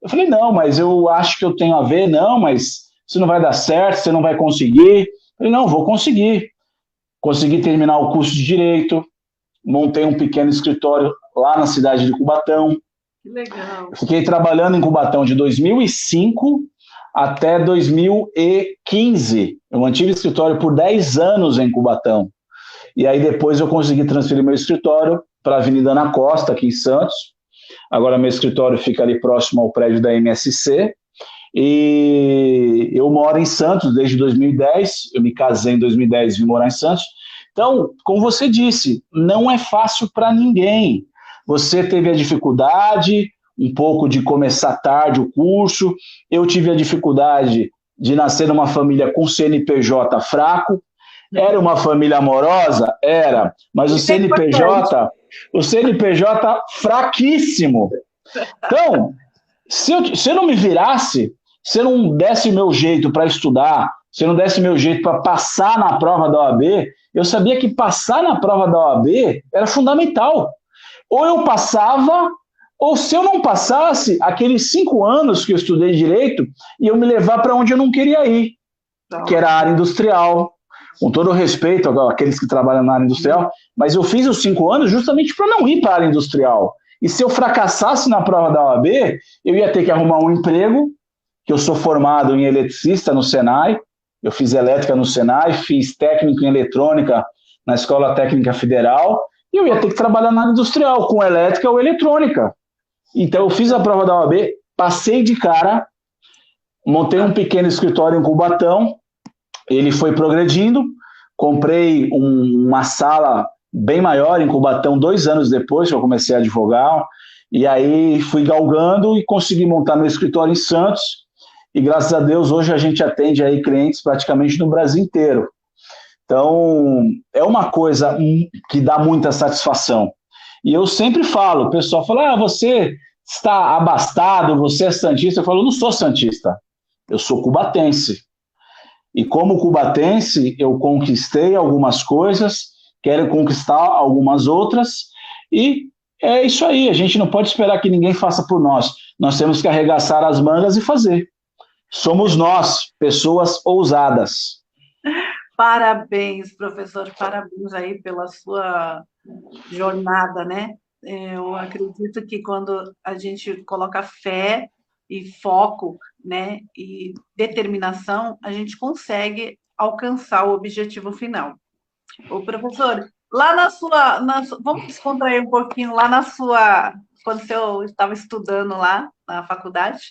Eu falei: não, mas eu acho que eu tenho a ver. Não, mas isso não vai dar certo, você não vai conseguir. Eu falei: não, vou conseguir. Consegui terminar o curso de Direito, montei um pequeno escritório lá na cidade de Cubatão. Que legal. Fiquei trabalhando em Cubatão de 2005 até 2015. Eu mantive escritório por 10 anos em Cubatão. E aí depois eu consegui transferir meu escritório para a Avenida Ana Costa, aqui em Santos. Agora meu escritório fica ali próximo ao prédio da MSC. E eu moro em Santos desde 2010. Eu me casei em 2010 e vim morar em Santos. Então, como você disse, não é fácil para ninguém. Você teve a dificuldade um pouco de começar tarde o curso, eu tive a dificuldade de nascer numa família com CNPJ fraco, era uma família amorosa? Era, mas Isso é importante. o CNPJ fraquíssimo. Então, se eu não me virasse, se eu não desse meu jeito para estudar, se eu não desse meu jeito para passar na prova da OAB, eu sabia que passar na prova da OAB era fundamental. Ou eu passava, ou se eu não passasse, aqueles 5 anos que eu estudei direito iam me levar para onde eu não queria ir, que era a área industrial. Com todo o respeito àqueles que trabalham na área industrial, mas eu fiz os 5 anos justamente para não ir para a área industrial. E se eu fracassasse na prova da OAB, eu ia ter que arrumar um emprego, que eu sou formado em eletricista no Senai, eu fiz elétrica no Senai, fiz técnico em eletrônica na Escola Técnica Federal, e eu ia ter que trabalhar na área industrial, com elétrica ou eletrônica. Então eu fiz a prova da OAB, passei de cara, montei um pequeno escritório em Cubatão, ele foi progredindo, comprei uma sala bem maior em Cubatão 2 anos depois que eu comecei a advogar, e aí fui galgando e consegui montar meu escritório em Santos, e graças a Deus hoje a gente atende aí clientes praticamente no Brasil inteiro. Então, é uma coisa que dá muita satisfação. E eu sempre falo, o pessoal fala, você está abastado, você é santista. Eu falo, eu não sou santista, eu sou cubatense. E como cubatense, eu conquistei algumas coisas, quero conquistar algumas outras, e é isso aí, a gente não pode esperar que ninguém faça por nós. Nós temos que arregaçar as mangas e fazer. Somos nós, pessoas ousadas. Parabéns, professor, parabéns aí pela sua jornada, né? Eu acredito que quando a gente coloca fé e foco, né, e determinação, a gente consegue alcançar o objetivo final. O professor, lá vamos descontrair um pouquinho, lá na sua, quando você estava estudando lá na faculdade,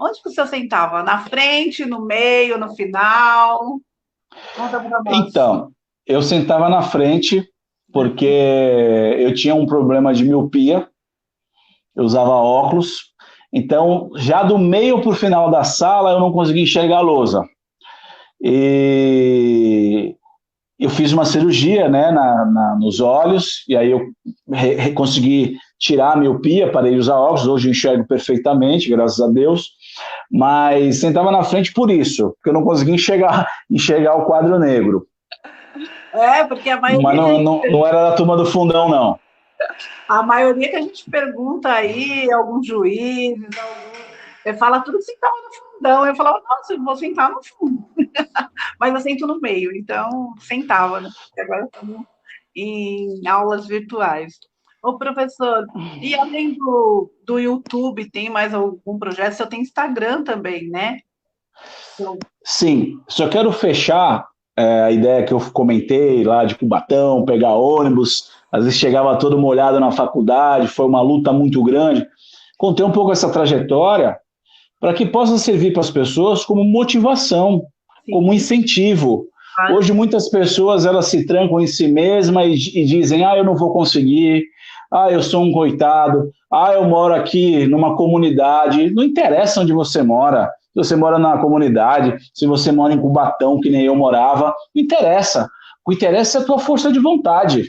onde que o senhor sentava? Na frente, no meio, no final? Conta para nós. Então, eu sentava na frente porque eu tinha um problema de miopia, eu usava óculos, então já do meio para o final da sala eu não conseguia enxergar a lousa. E eu fiz uma cirurgia, né, nos olhos, e aí eu consegui tirar a miopia, parei de usar óculos, hoje eu enxergo perfeitamente, graças a Deus, mas sentava na frente por isso, porque eu não conseguia enxergar o quadro negro. Porque a Mas maioria que não era da turma do fundão, não. a maioria que a gente pergunta aí, alguns juízes, fala tudo que sentava no fundão. Eu falava, nossa, eu vou sentar no fundo. Mas eu sento no meio, então sentava, né? Porque agora estamos em aulas virtuais. Ô, professor, e além do YouTube, tem mais algum projeto? Você tem Instagram também, né? Sim, só quero fechar a ideia que eu comentei lá de Cubatão, pegar ônibus, às vezes chegava todo molhado na faculdade, foi uma luta muito grande. Contei um pouco essa trajetória para que possa servir para as pessoas como motivação, como Sim, incentivo. claro. Hoje muitas pessoas elas se trancam em si mesmas e dizem: eu não vou conseguir, eu sou um coitado, eu moro aqui numa comunidade. Não interessa onde você mora, se você mora na comunidade, se você mora em Cubatão, que nem eu morava, não interessa. O que interessa é a tua força de vontade.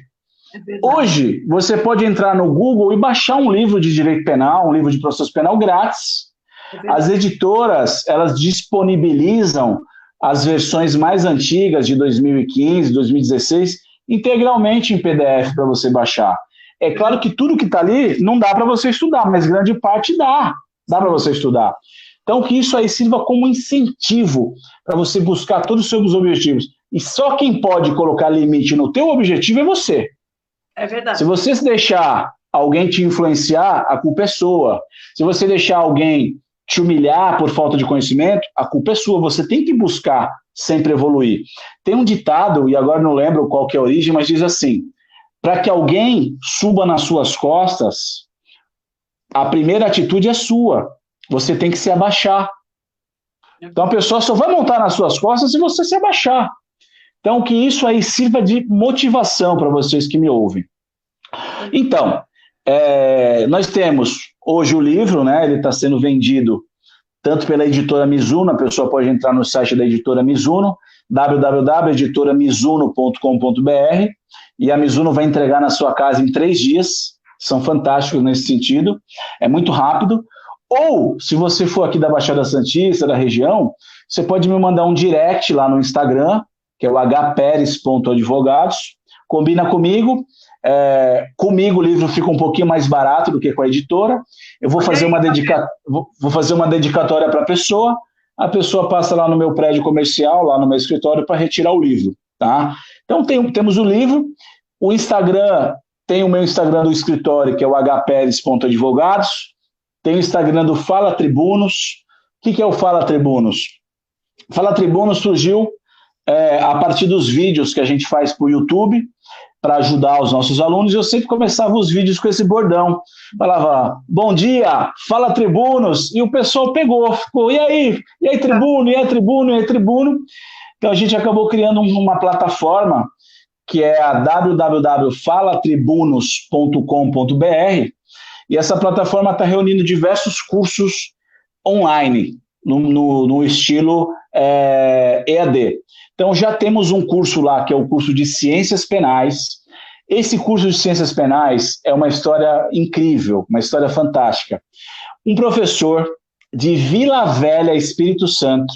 É verdade, Hoje, você pode entrar no Google e baixar um livro de direito penal, um livro de processo penal grátis. é As verdade. editoras, elas disponibilizam as versões mais antigas de 2015, 2016, integralmente em PDF para você baixar. É É claro verdade. que tudo que está ali não dá para você estudar, mas grande parte dá para você estudar. Então, que isso aí sirva como incentivo para você buscar todos os seus objetivos. E só quem pode colocar limite no teu objetivo é você. É Se verdade. você se deixar alguém te influenciar, a culpa é sua. Se você deixar alguém te humilhar por falta de conhecimento, a culpa é sua. Você tem que buscar sempre evoluir. Tem um ditado, e agora não lembro qual que é a origem, mas diz assim: para que alguém suba nas suas costas, a primeira atitude é sua. Você tem que se abaixar. Então a pessoa só vai montar nas suas costas se você se abaixar. Então que isso aí sirva de motivação para vocês que me ouvem. Então, nós temos hoje o livro, né? Ele está sendo vendido tanto pela editora Mizuno, a pessoa pode entrar no site da editora Mizuno, www.editoramizuno.com.br, e a Mizuno vai entregar na sua casa em 3 dias, são fantásticos nesse sentido, é muito rápido. Ou, se você for aqui da Baixada Santista, da região, você pode me mandar um direct lá no Instagram, que é o hperes.advogados, combina comigo, comigo o livro fica um pouquinho mais barato do que com a editora. Eu vou Olha fazer aí, vou fazer uma dedicatória para a pessoa passa lá no meu prédio comercial, lá no meu escritório, para retirar o livro. Tá? Então temos o livro, o Instagram, tem o meu Instagram do escritório, que é o hperes.advogados, tem o Instagram do Fala Tribunos. O que é o Fala Tribunos? Fala Tribunos surgiu a partir dos vídeos que a gente faz para o YouTube, para ajudar os nossos alunos, eu sempre começava os vídeos com esse bordão. Falava, bom dia, fala tribunos, e o pessoal pegou, ficou, e aí tribuno, e aí tribuno, e aí tribuno. Então a gente acabou criando uma plataforma que é a www.falatribunos.com.br, e essa plataforma está reunindo diversos cursos online, no estilo EAD. Então, já temos um curso lá, que é o curso de Ciências Penais. Esse curso de Ciências Penais é uma história incrível, uma história fantástica. Um professor de Vila Velha, Espírito Santo,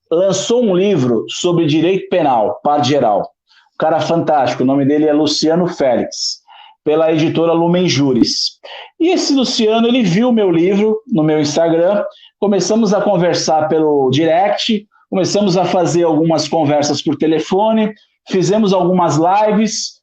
lançou um livro sobre direito penal, par geral. Um cara fantástico, o nome dele é Luciano Félix, pela editora Lumen Juris. E esse Luciano, ele viu o meu livro no meu Instagram, começamos a conversar pelo direct, começamos a fazer algumas conversas por telefone, fizemos algumas lives,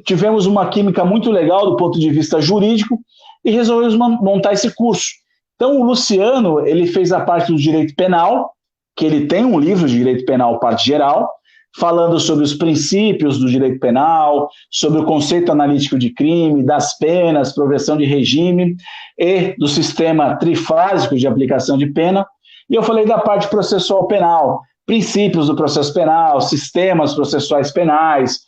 tivemos uma química muito legal do ponto de vista jurídico e resolvemos montar esse curso. Então, o Luciano, ele fez a parte do direito penal, que ele tem um livro de direito penal, parte geral, falando sobre os princípios do direito penal, sobre o conceito analítico de crime, das penas, progressão de regime e do sistema trifásico de aplicação de pena. E eu falei da parte processual penal, princípios do processo penal, sistemas processuais penais,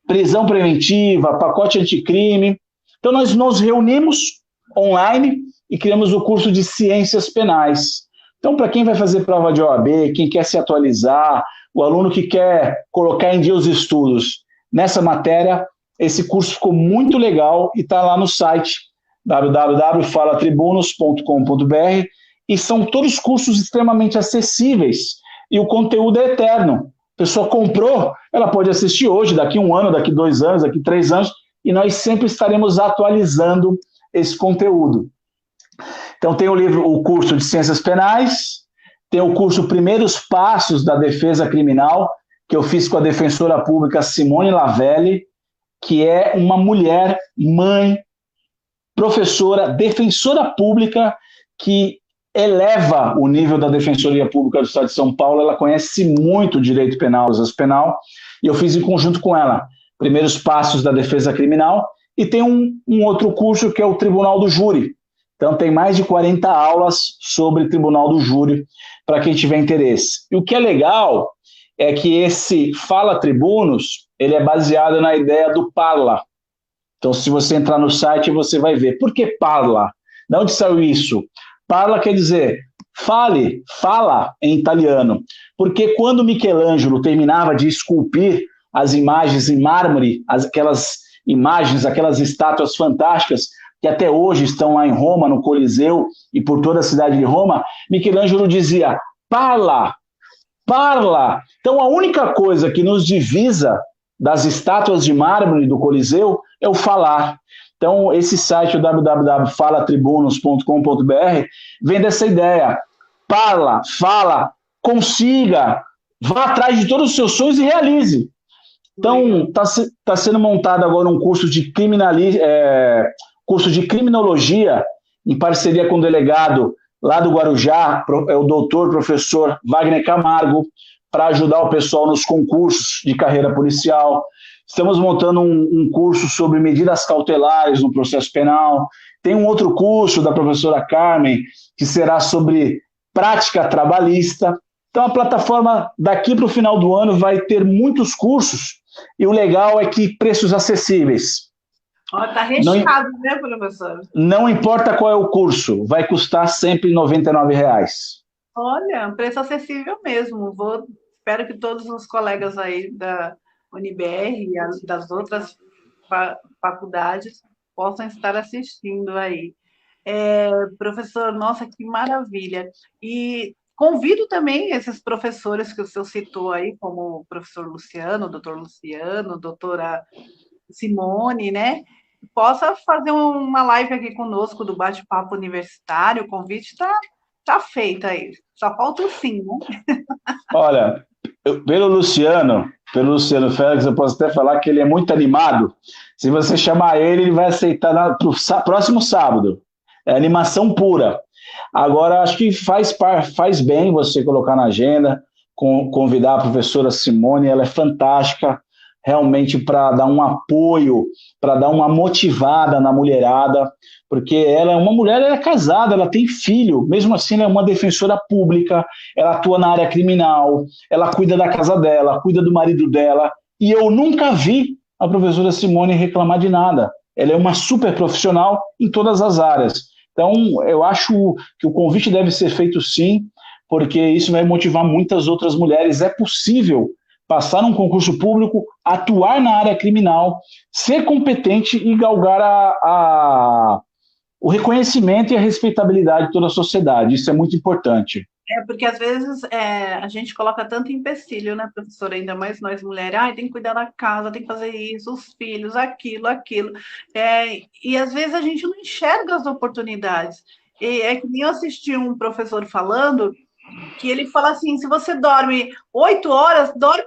prisão preventiva, pacote anticrime. Então, nós nos reunimos online e criamos o curso de Ciências Penais. Então, para quem vai fazer prova de OAB, quem quer se atualizar, o aluno que quer colocar em dia os estudos nessa matéria, esse curso ficou muito legal e está lá no site www.falatribunos.com.br, e são todos cursos extremamente acessíveis e o conteúdo é eterno. A pessoa comprou, ela pode assistir hoje, daqui 1 ano, daqui 2 anos, daqui 3 anos, e nós sempre estaremos atualizando esse conteúdo. Então tem o curso de Ciências Penais, tem o curso Primeiros Passos da Defesa Criminal, que eu fiz com a defensora pública Simone Lavelli, que é uma mulher, mãe, professora, defensora pública, que eleva o nível da Defensoria Pública do Estado de São Paulo. Ela conhece muito o direito penal, processo penal, e eu fiz em conjunto com ela Primeiros Passos da Defesa Criminal, e tem um outro curso que é o Tribunal do Júri. Então tem mais de 40 aulas sobre Tribunal do Júri, para quem tiver interesse. E o que é legal é que esse Fala Tribunos, ele é baseado na ideia do parla. Então, se você entrar no site, você vai ver. Por que parla? De onde saiu isso? Parla quer dizer fale, fala em italiano. Porque quando Michelangelo terminava de esculpir as imagens em mármore, aquelas imagens, aquelas estátuas fantásticas, que até hoje estão lá em Roma, no Coliseu, e por toda a cidade de Roma, Michelangelo dizia, parla, parla. Então, a única coisa que nos divisa das estátuas de mármore do Coliseu é o falar. Então, esse site, o www.falatribunos.com.br, vem dessa ideia. Parla, fala, consiga, vá atrás de todos os seus sonhos e realize. Então, está sendo montado agora um curso de criminologia, em parceria com o delegado lá do Guarujá, é o doutor, professor Wagner Camargo, para ajudar o pessoal nos concursos de carreira policial. Estamos montando um curso sobre medidas cautelares no processo penal. Tem um outro curso da professora Carmen, que será sobre prática trabalhista. Então, a plataforma, daqui para o final do ano, vai ter muitos cursos, e o legal é que preços acessíveis. Está recheado, né, professor? Não importa qual é o curso, vai custar sempre R$ 99,00. Olha, um preço acessível mesmo. Espero que todos os colegas aí da UniBR e das outras faculdades possam estar assistindo aí. Professor, nossa, que maravilha! E convido também esses professores que o senhor citou aí, como o professor Luciano, o doutor Luciano, doutora Simone, né? Possa fazer uma live aqui conosco do bate-papo universitário. O convite está feito aí. Só falta o sim, né? Olha, pelo Luciano Félix, eu posso até falar que ele é muito animado. Se você chamar ele, ele vai aceitar para o próximo sábado. É animação pura. Agora, acho que faz bem você colocar na agenda, convidar a professora Simone, ela é fantástica, realmente para dar um apoio, para dar uma motivada na mulherada, porque ela é uma mulher, ela é casada, ela tem filho, mesmo assim ela é uma defensora pública, ela atua na área criminal, ela cuida da casa dela, cuida do marido dela, e eu nunca vi a professora Simone reclamar de nada. Ela é uma super profissional em todas as áreas. Então, eu acho que o convite deve ser feito sim, porque isso vai motivar muitas outras mulheres. É possível passar num concurso público, atuar na área criminal, ser competente e galgar o reconhecimento e a respeitabilidade de toda a sociedade. Isso é muito importante. Porque às vezes a gente coloca tanto empecilho, né, professora? Ainda mais nós mulheres, tem que cuidar da casa, tem que fazer isso, os filhos, aquilo. E às vezes a gente não enxerga as oportunidades. E é que nem eu assisti um professor falando que ele fala assim, se você dorme 8 horas, dorme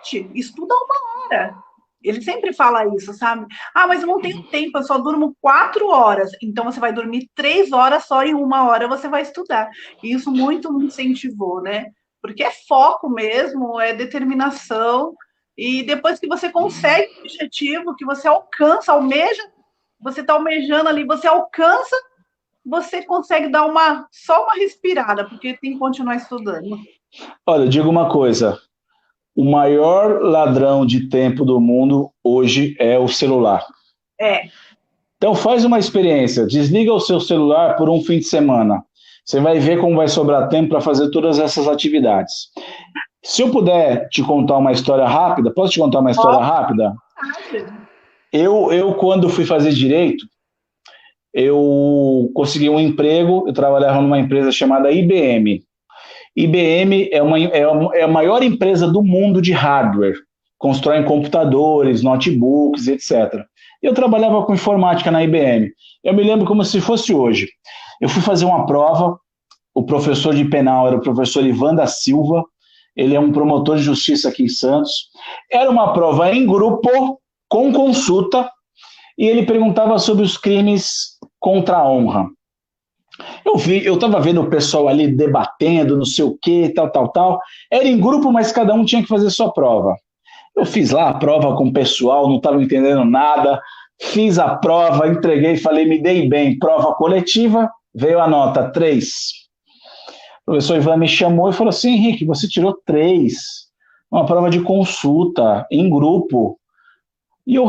7, estuda 1 hora. Ele sempre fala isso, sabe? Mas eu não tenho tempo, eu só durmo 4 horas. Então, você vai dormir 3 horas, só em 1 hora você vai estudar. E isso muito me incentivou, né? Porque é foco mesmo, é determinação. E depois que você consegue o objetivo, que você almeja, você está almejando ali, você alcança, você consegue dar só uma respirada, porque tem que continuar estudando. Olha, eu digo uma coisa, o maior ladrão de tempo do mundo hoje é o celular. Então faz uma experiência, desliga o seu celular por um fim de semana. Você vai ver como vai sobrar tempo para fazer todas essas atividades. Se eu puder te contar uma história rápida, posso te contar uma história rápida? Eu quando fui fazer direito, eu consegui um emprego, eu trabalhava numa empresa chamada IBM. IBM é a maior empresa do mundo de hardware, constrói computadores, notebooks, etc. Eu trabalhava com informática na IBM. Eu me lembro como se fosse hoje. Eu fui fazer uma prova, o professor de penal era o professor Ivan da Silva, ele é um promotor de justiça aqui em Santos. Era uma prova em grupo, com consulta, e ele perguntava sobre os crimes contra a honra. Eu estava vendo o pessoal ali debatendo, não sei o que, tal. Era em grupo, mas cada um tinha que fazer sua prova. Eu fiz lá a prova com o pessoal, não estava entendendo nada, fiz a prova, entreguei, falei, me dei bem. Prova coletiva, veio a nota 3. O professor Ivan me chamou e falou assim, Henrique, você tirou 3, uma prova de consulta, em grupo. E eu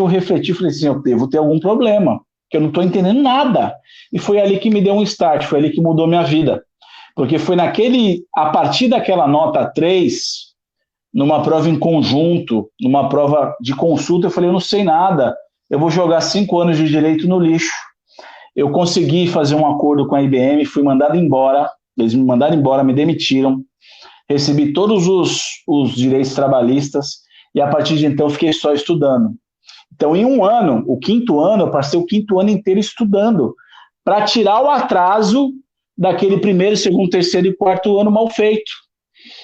refleti, falei assim, eu devo ter algum problema, que eu não estou entendendo nada. E foi ali que me deu um start, foi ali que mudou minha vida. Porque foi a partir daquela nota 3, numa prova em conjunto, numa prova de consulta, eu falei, eu não sei nada, eu vou jogar 5 anos de direito no lixo. Eu consegui fazer um acordo com a IBM, fui mandado embora, eles me mandaram embora, me demitiram, recebi todos os direitos trabalhistas, e a partir de então fiquei só estudando. Então, em um ano, o 5º ano, eu passei o 5º ano inteiro estudando, para tirar o atraso daquele 1º, 2º, 3º e 4º ano mal feito.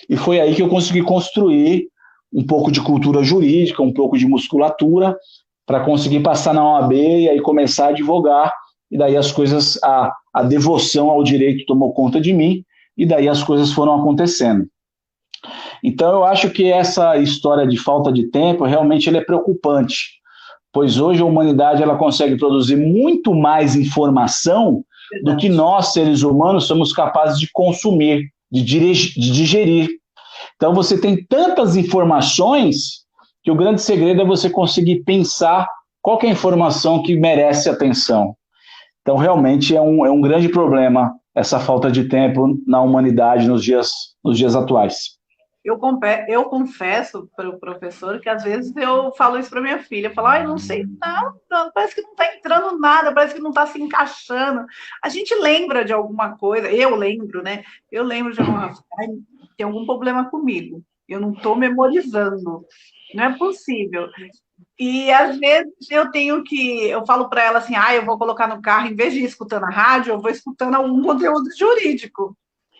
E foi aí que eu consegui construir um pouco de cultura jurídica, um pouco de musculatura, para conseguir passar na OAB e aí começar a advogar, e daí as coisas, a devoção ao direito tomou conta de mim, e daí as coisas foram acontecendo. Então, eu acho que essa história de falta de tempo, realmente ele é preocupante, pois hoje a humanidade ela consegue produzir muito mais informação do que nós, seres humanos, somos capazes de consumir, de digerir. Então, você tem tantas informações que o grande segredo é você conseguir pensar qual que é a informação que merece atenção. Então, realmente, é um grande problema essa falta de tempo na humanidade nos dias atuais. Eu confesso para o professor que às vezes eu falo isso para minha filha, eu falo, não sei não, parece que não está entrando nada, parece que não está se encaixando. A gente lembra de alguma coisa, eu lembro, né? Eu lembro de alguma coisa, tem algum problema comigo, eu não estou memorizando, não é possível. E às vezes eu falo para ela assim, eu vou colocar no carro, em vez de ir escutando a rádio, eu vou escutando algum conteúdo jurídico.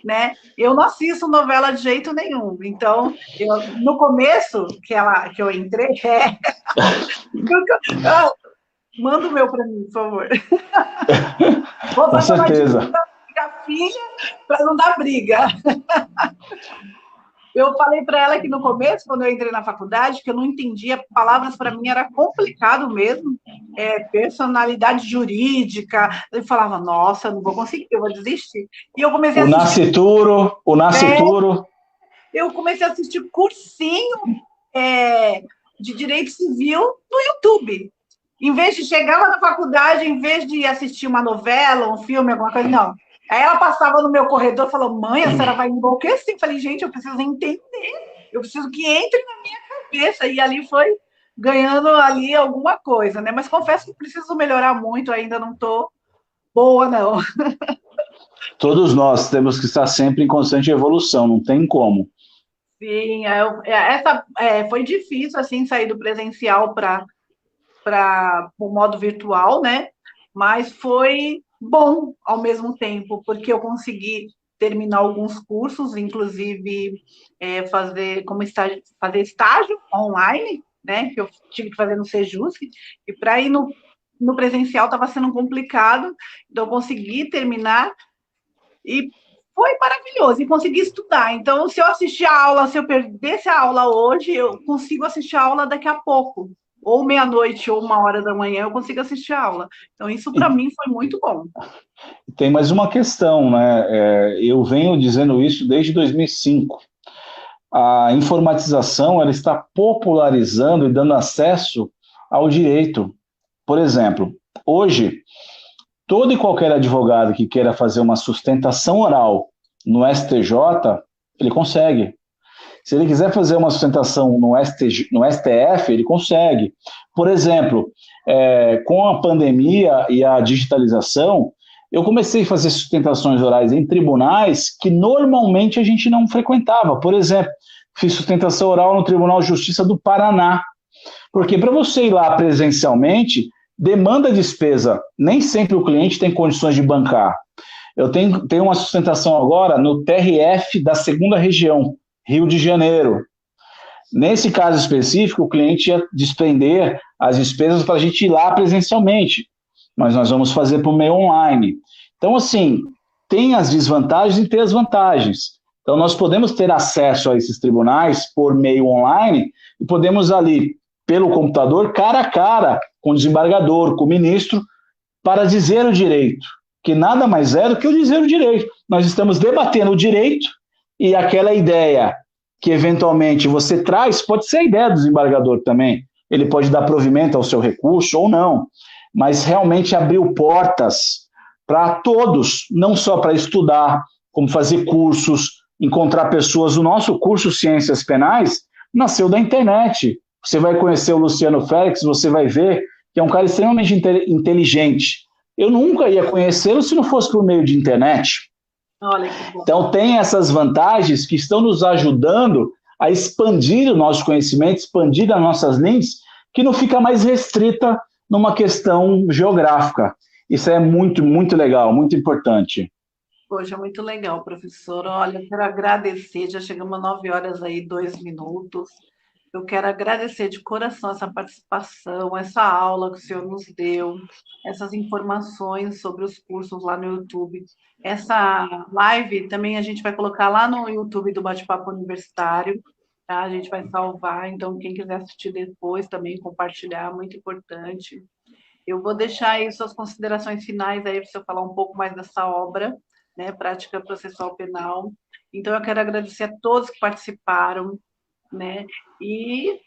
Né? Eu não assisto novela de jeito nenhum. Então, no começo que eu entrei, manda o meu para mim, por favor. Vou Com certeza. A filha para não dar briga. Eu falei para ela que no começo, quando eu entrei na faculdade, que eu não entendia palavras, para mim era complicado mesmo, personalidade jurídica. Eu falava, nossa, não vou conseguir, eu vou desistir. E eu comecei a assistir... O Nascituro. Eu comecei a assistir cursinho de Direito Civil no YouTube. Em vez de chegar lá na faculdade, em vez de assistir uma novela, um filme, alguma coisa, não. Aí ela passava no meu corredor e falou, mãe, a senhora vai enlouquecer. Eu falei, gente, eu preciso entender, eu preciso que entre na minha cabeça. E ali foi ganhando ali alguma coisa, né? Mas confesso que preciso melhorar muito, ainda não estou boa, não. Todos nós temos que estar sempre em constante evolução, não tem como. Sim, foi difícil, assim, sair do presencial para o modo virtual, né? Mas foi bom ao mesmo tempo, porque eu consegui terminar alguns cursos, inclusive fazer estágio online, né? Que eu tive que fazer no Sejusc, e para ir no presencial estava sendo complicado, então eu consegui terminar e foi maravilhoso, e consegui estudar. Então, se eu assistir a aula, se eu perdesse a aula hoje, eu consigo assistir a aula daqui a pouco, ou meia-noite, ou 1h da manhã, eu consigo assistir a aula. Então, isso para mim foi muito bom. Tem mais uma questão, né? Eu venho dizendo isso desde 2005. A informatização ela está popularizando e dando acesso ao direito. Por exemplo, hoje, todo e qualquer advogado que queira fazer uma sustentação oral no STJ, ele consegue. Se ele quiser fazer uma sustentação no STF, ele consegue. Por exemplo, com a pandemia e a digitalização, eu comecei a fazer sustentações orais em tribunais que normalmente a gente não frequentava. Por exemplo, fiz sustentação oral no Tribunal de Justiça do Paraná. Porque para você ir lá presencialmente, demanda despesa. Nem sempre o cliente tem condições de bancar. Eu tenho uma sustentação agora no TRF da 2ª Região, Rio de Janeiro. Nesse caso específico, o cliente ia despender as despesas para a gente ir lá presencialmente, mas nós vamos fazer por meio online. Então, assim, tem as desvantagens e tem as vantagens. Então, nós podemos ter acesso a esses tribunais por meio online e podemos ali, pelo computador, cara a cara com o desembargador, com o ministro, para dizer o direito, que nada mais é do que o dizer o direito. Nós estamos debatendo o direito e aquela ideia que eventualmente você traz, pode ser a ideia do desembargador também, ele pode dar provimento ao seu recurso ou não, mas realmente abriu portas para todos, não só para estudar, como fazer cursos, encontrar pessoas. O nosso curso Ciências Penais nasceu da internet. Você vai conhecer o Luciano Félix, você vai ver que é um cara extremamente inteligente. Eu nunca ia conhecê-lo se não fosse por meio de internet. Olha que bom. Então, tem essas vantagens que estão nos ajudando a expandir o nosso conhecimento, expandir as nossas lentes, que não fica mais restrita numa questão geográfica. Isso é muito, muito legal, muito importante. Poxa, muito legal, professor. Olha, eu quero agradecer, já chegamos a 9 horas aí, 2 minutos. Eu quero agradecer de coração essa participação, essa aula que o senhor nos deu, essas informações sobre os cursos lá no YouTube. Essa live também a gente vai colocar lá no YouTube do Bate-Papo Universitário, tá? A gente vai salvar, então quem quiser assistir depois também, compartilhar, muito importante. Eu vou deixar aí suas considerações finais aí para o senhor falar um pouco mais dessa obra, né, Prática Processual Penal. Então, eu quero agradecer a todos que participaram, né, e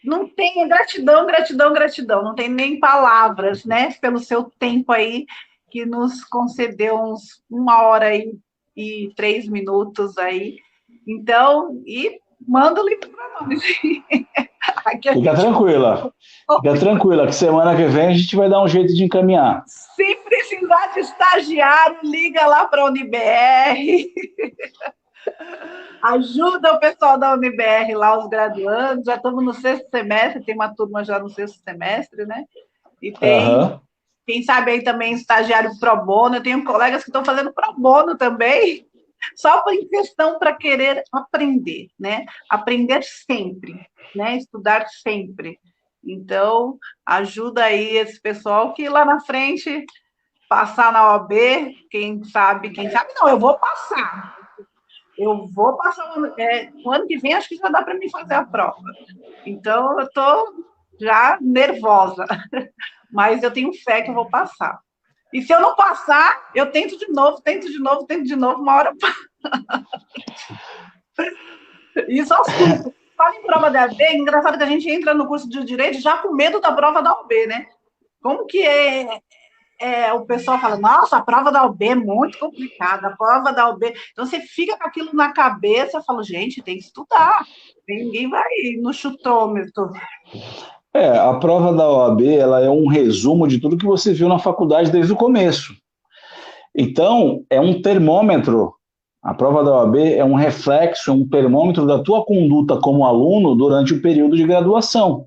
não tem gratidão, gratidão, gratidão, não tem nem palavras, né, pelo seu tempo aí, que nos concedeu uns 1 hora e 3 minutos aí. Então, e manda o livro para nós. Fica tranquila, que semana que vem a gente vai dar um jeito de encaminhar. Se precisar de estagiário, liga lá para a UniBR. Ajuda o pessoal da UniBR lá, os graduandos. Já estamos no 6º semestre, tem uma turma já no 6º semestre, né? E tem, quem sabe aí também estagiário pro bono. Eu tenho colegas que estão fazendo pro bono também, só por questão para querer aprender, né? Aprender sempre, né? Estudar sempre. Então, ajuda aí esse pessoal que lá na frente passar na OAB, quem sabe não, eu vou passar. O ano que vem acho que já dá para mim fazer a prova. Então, eu estou já nervosa, mas eu tenho fé que eu vou passar. E se eu não passar, eu tento de novo, uma hora. Isso assusta. Fala em prova da OAB, é engraçado que a gente entra no curso de Direito já com medo da prova da OAB, né? Como que o pessoal fala, nossa, a prova da OAB é muito complicada, a prova da OAB... Então, você fica com aquilo na cabeça, eu falo, gente, tem que estudar, ninguém vai no chutômetro. A prova da OAB, ela é um resumo de tudo que você viu na faculdade desde o começo. Então, é um termômetro. A prova da OAB é um reflexo, um termômetro da tua conduta como aluno durante o período de graduação.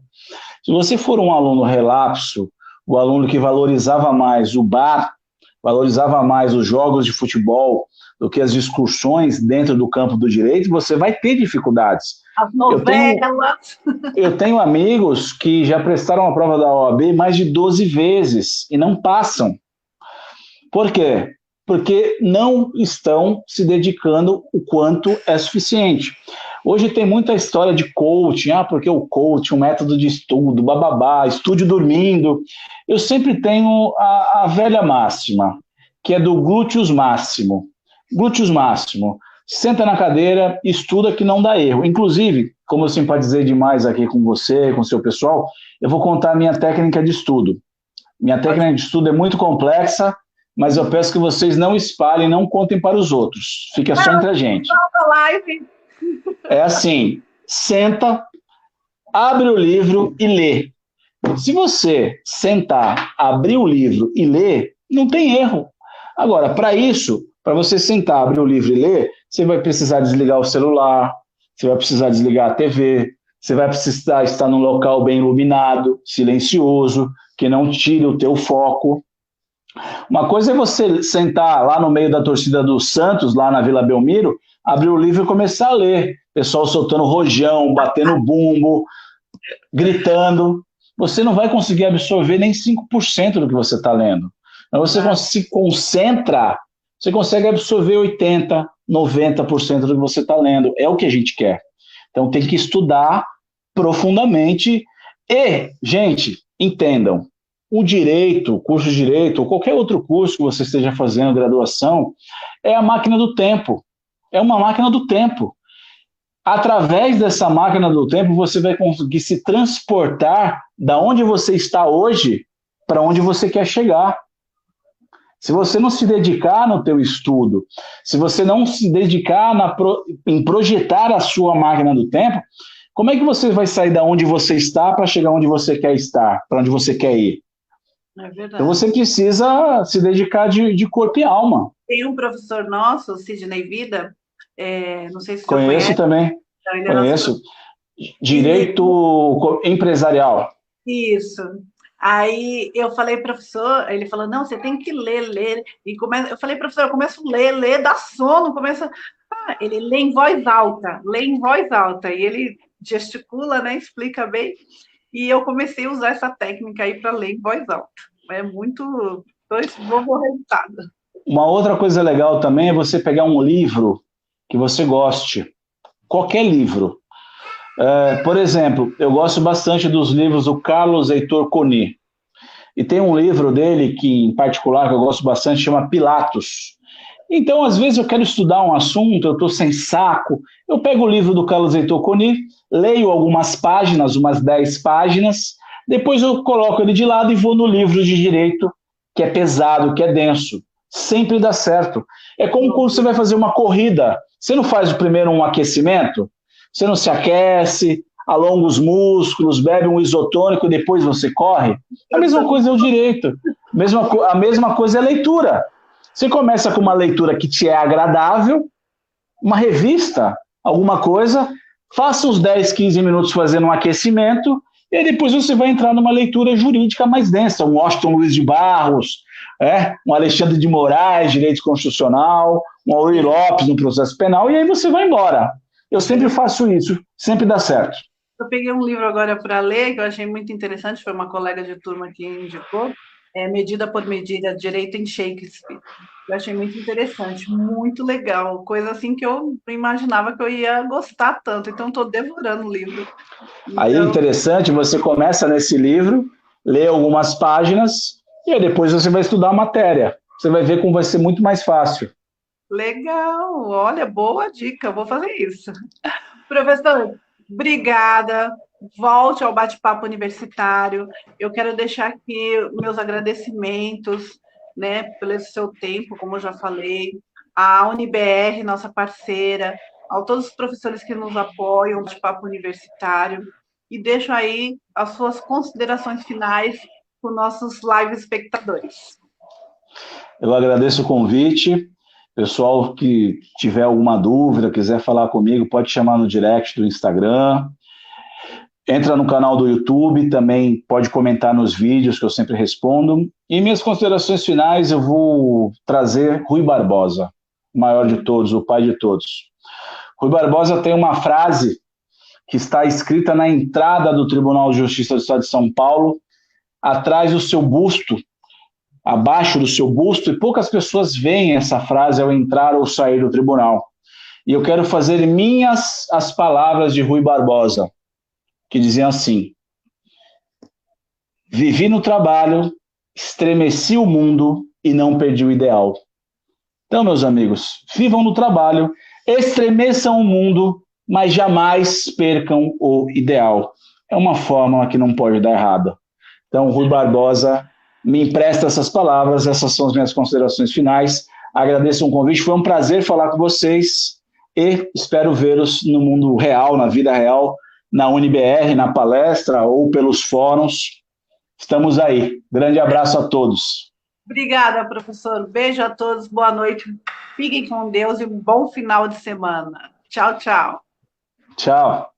Se você for um aluno relapso, o aluno que valorizava mais o bar, valorizava mais os jogos de futebol do que as discussões dentro do campo do direito, você vai ter dificuldades. As novelas. Eu tenho amigos que já prestaram a prova da OAB mais de 12 vezes e não passam. Por quê? Porque não estão se dedicando o quanto é suficiente. Hoje tem muita história de coaching, porque o coaching, um método de estudo, bababá, estude dormindo. Eu sempre tenho a velha máxima, que é do glúteos máximo. Glúteos máximo. Senta na cadeira, estuda que não dá erro. Inclusive, como eu simpatizei demais aqui com você, com o seu pessoal, eu vou contar a minha técnica de estudo. Minha técnica de estudo é muito complexa, mas eu peço que vocês não espalhem, não contem para os outros. Fica só entre a gente. É assim, senta, abre o livro e lê. Se você sentar, abrir o livro e ler, não tem erro. Agora, para isso, para você sentar, abrir o livro e ler, você vai precisar desligar o celular, você vai precisar desligar a TV, você vai precisar estar num local bem iluminado, silencioso, que não tire o teu foco. Uma coisa é você sentar lá no meio da torcida do Santos, lá na Vila Belmiro, abrir o livro e começar a ler. pessoal soltando rojão, batendo bumbo, gritando, você não vai conseguir absorver nem 5% do que você está lendo. Então, você se concentra, você consegue absorver 80%, 90% do que você está lendo. É o que a gente quer. Então, tem que estudar profundamente. E, gente, entendam, o direito, o curso de direito, ou qualquer outro curso que você esteja fazendo, graduação, é a máquina do tempo. É uma máquina do tempo. Através dessa máquina do tempo, você vai conseguir se transportar da onde você está hoje para onde você quer chegar. Se você não se dedicar no teu estudo, se você não se dedicar em projetar a sua máquina do tempo, como é que você vai sair da onde você está para chegar onde você quer estar, para onde você quer ir? É verdade. Então você precisa se dedicar de corpo e alma. Tem um professor nosso, o Sidney Vida, não sei se você Conheço conhece. também, conheço. Direito empresarial. Isso. Aí eu falei, professor, ele falou, não, você tem que ler. Eu falei, professor, eu começo a ler, dá sono, começa. Ele lê em voz alta. E ele gesticula, né? Explica bem. E eu comecei a usar essa técnica aí para ler em voz alta. É muito. Vou resultado. Uma outra coisa legal também é você pegar um livro que você goste. Qualquer livro. Por exemplo, eu gosto bastante dos livros do Carlos Heitor Coni. E tem um livro dele, que em particular, que eu gosto bastante, chama Pilatos. Então, às vezes eu quero estudar um assunto, eu estou sem saco, eu pego o livro do Carlos Heitor Coni, leio algumas páginas, umas 10 páginas, depois eu coloco ele de lado e vou no livro de direito, que é pesado, que é denso. Sempre dá certo. É como quando você vai fazer uma corrida. Você não faz primeiro um aquecimento? Você não se aquece, alonga os músculos, bebe um isotônico e depois você corre? A mesma coisa é o direito. A mesma coisa é a leitura. Você começa com uma leitura que te é agradável, uma revista, alguma coisa, faça uns 10, 15 minutos fazendo um aquecimento, e aí depois você vai entrar numa leitura jurídica mais densa, um Washington Luiz de Barros, um Alexandre de Moraes, direito constitucional, um Auri Lopes no processo penal, e aí você vai embora. Eu sempre faço isso, sempre dá certo. Eu peguei um livro agora para ler, que eu achei muito interessante, foi uma colega de turma que indicou, Medida por Medida, Direito em Shakespeare. Eu achei muito interessante, muito legal, coisa assim que eu não imaginava que eu ia gostar tanto, então estou devorando o livro. Então... Aí é interessante, você começa nesse livro, lê algumas páginas, e aí depois você vai estudar a matéria. Você vai ver como vai ser muito mais fácil. Legal, olha, boa dica, vou fazer isso. Professor, obrigada. Volte ao bate-papo universitário. Eu quero deixar aqui meus agradecimentos, né, pelo seu tempo, como eu já falei, à UniBR, nossa parceira, a todos os professores que nos apoiam no bate-papo universitário, e deixo aí as suas considerações finais para os nossos live espectadores. Eu agradeço o convite. Pessoal que tiver alguma dúvida, quiser falar comigo, pode chamar no direct do Instagram. Entra no canal do YouTube, também pode comentar nos vídeos que eu sempre respondo. E minhas considerações finais, eu vou trazer Rui Barbosa, o maior de todos, o pai de todos. Rui Barbosa tem uma frase que está escrita na entrada do Tribunal de Justiça do Estado de São Paulo, atrás do seu busto, abaixo do seu busto, e poucas pessoas veem essa frase ao entrar ou sair do tribunal. E eu quero fazer minhas as palavras de Rui Barbosa, que diziam assim: vivi no trabalho, estremeci o mundo e não perdi o ideal. Então, meus amigos, vivam no trabalho, estremeçam o mundo, mas jamais percam o ideal. É uma fórmula que não pode dar errado. Então, Rui Barbosa me empresta essas palavras, essas são as minhas considerações finais. Agradeço o convite, foi um prazer falar com vocês e espero vê-los no mundo real, na vida real, na UniBR, na palestra ou pelos fóruns. Estamos aí. Grande abraço a todos. Obrigada, professor. Beijo a todos, boa noite. Fiquem com Deus e um bom final de semana. Tchau, tchau. Tchau.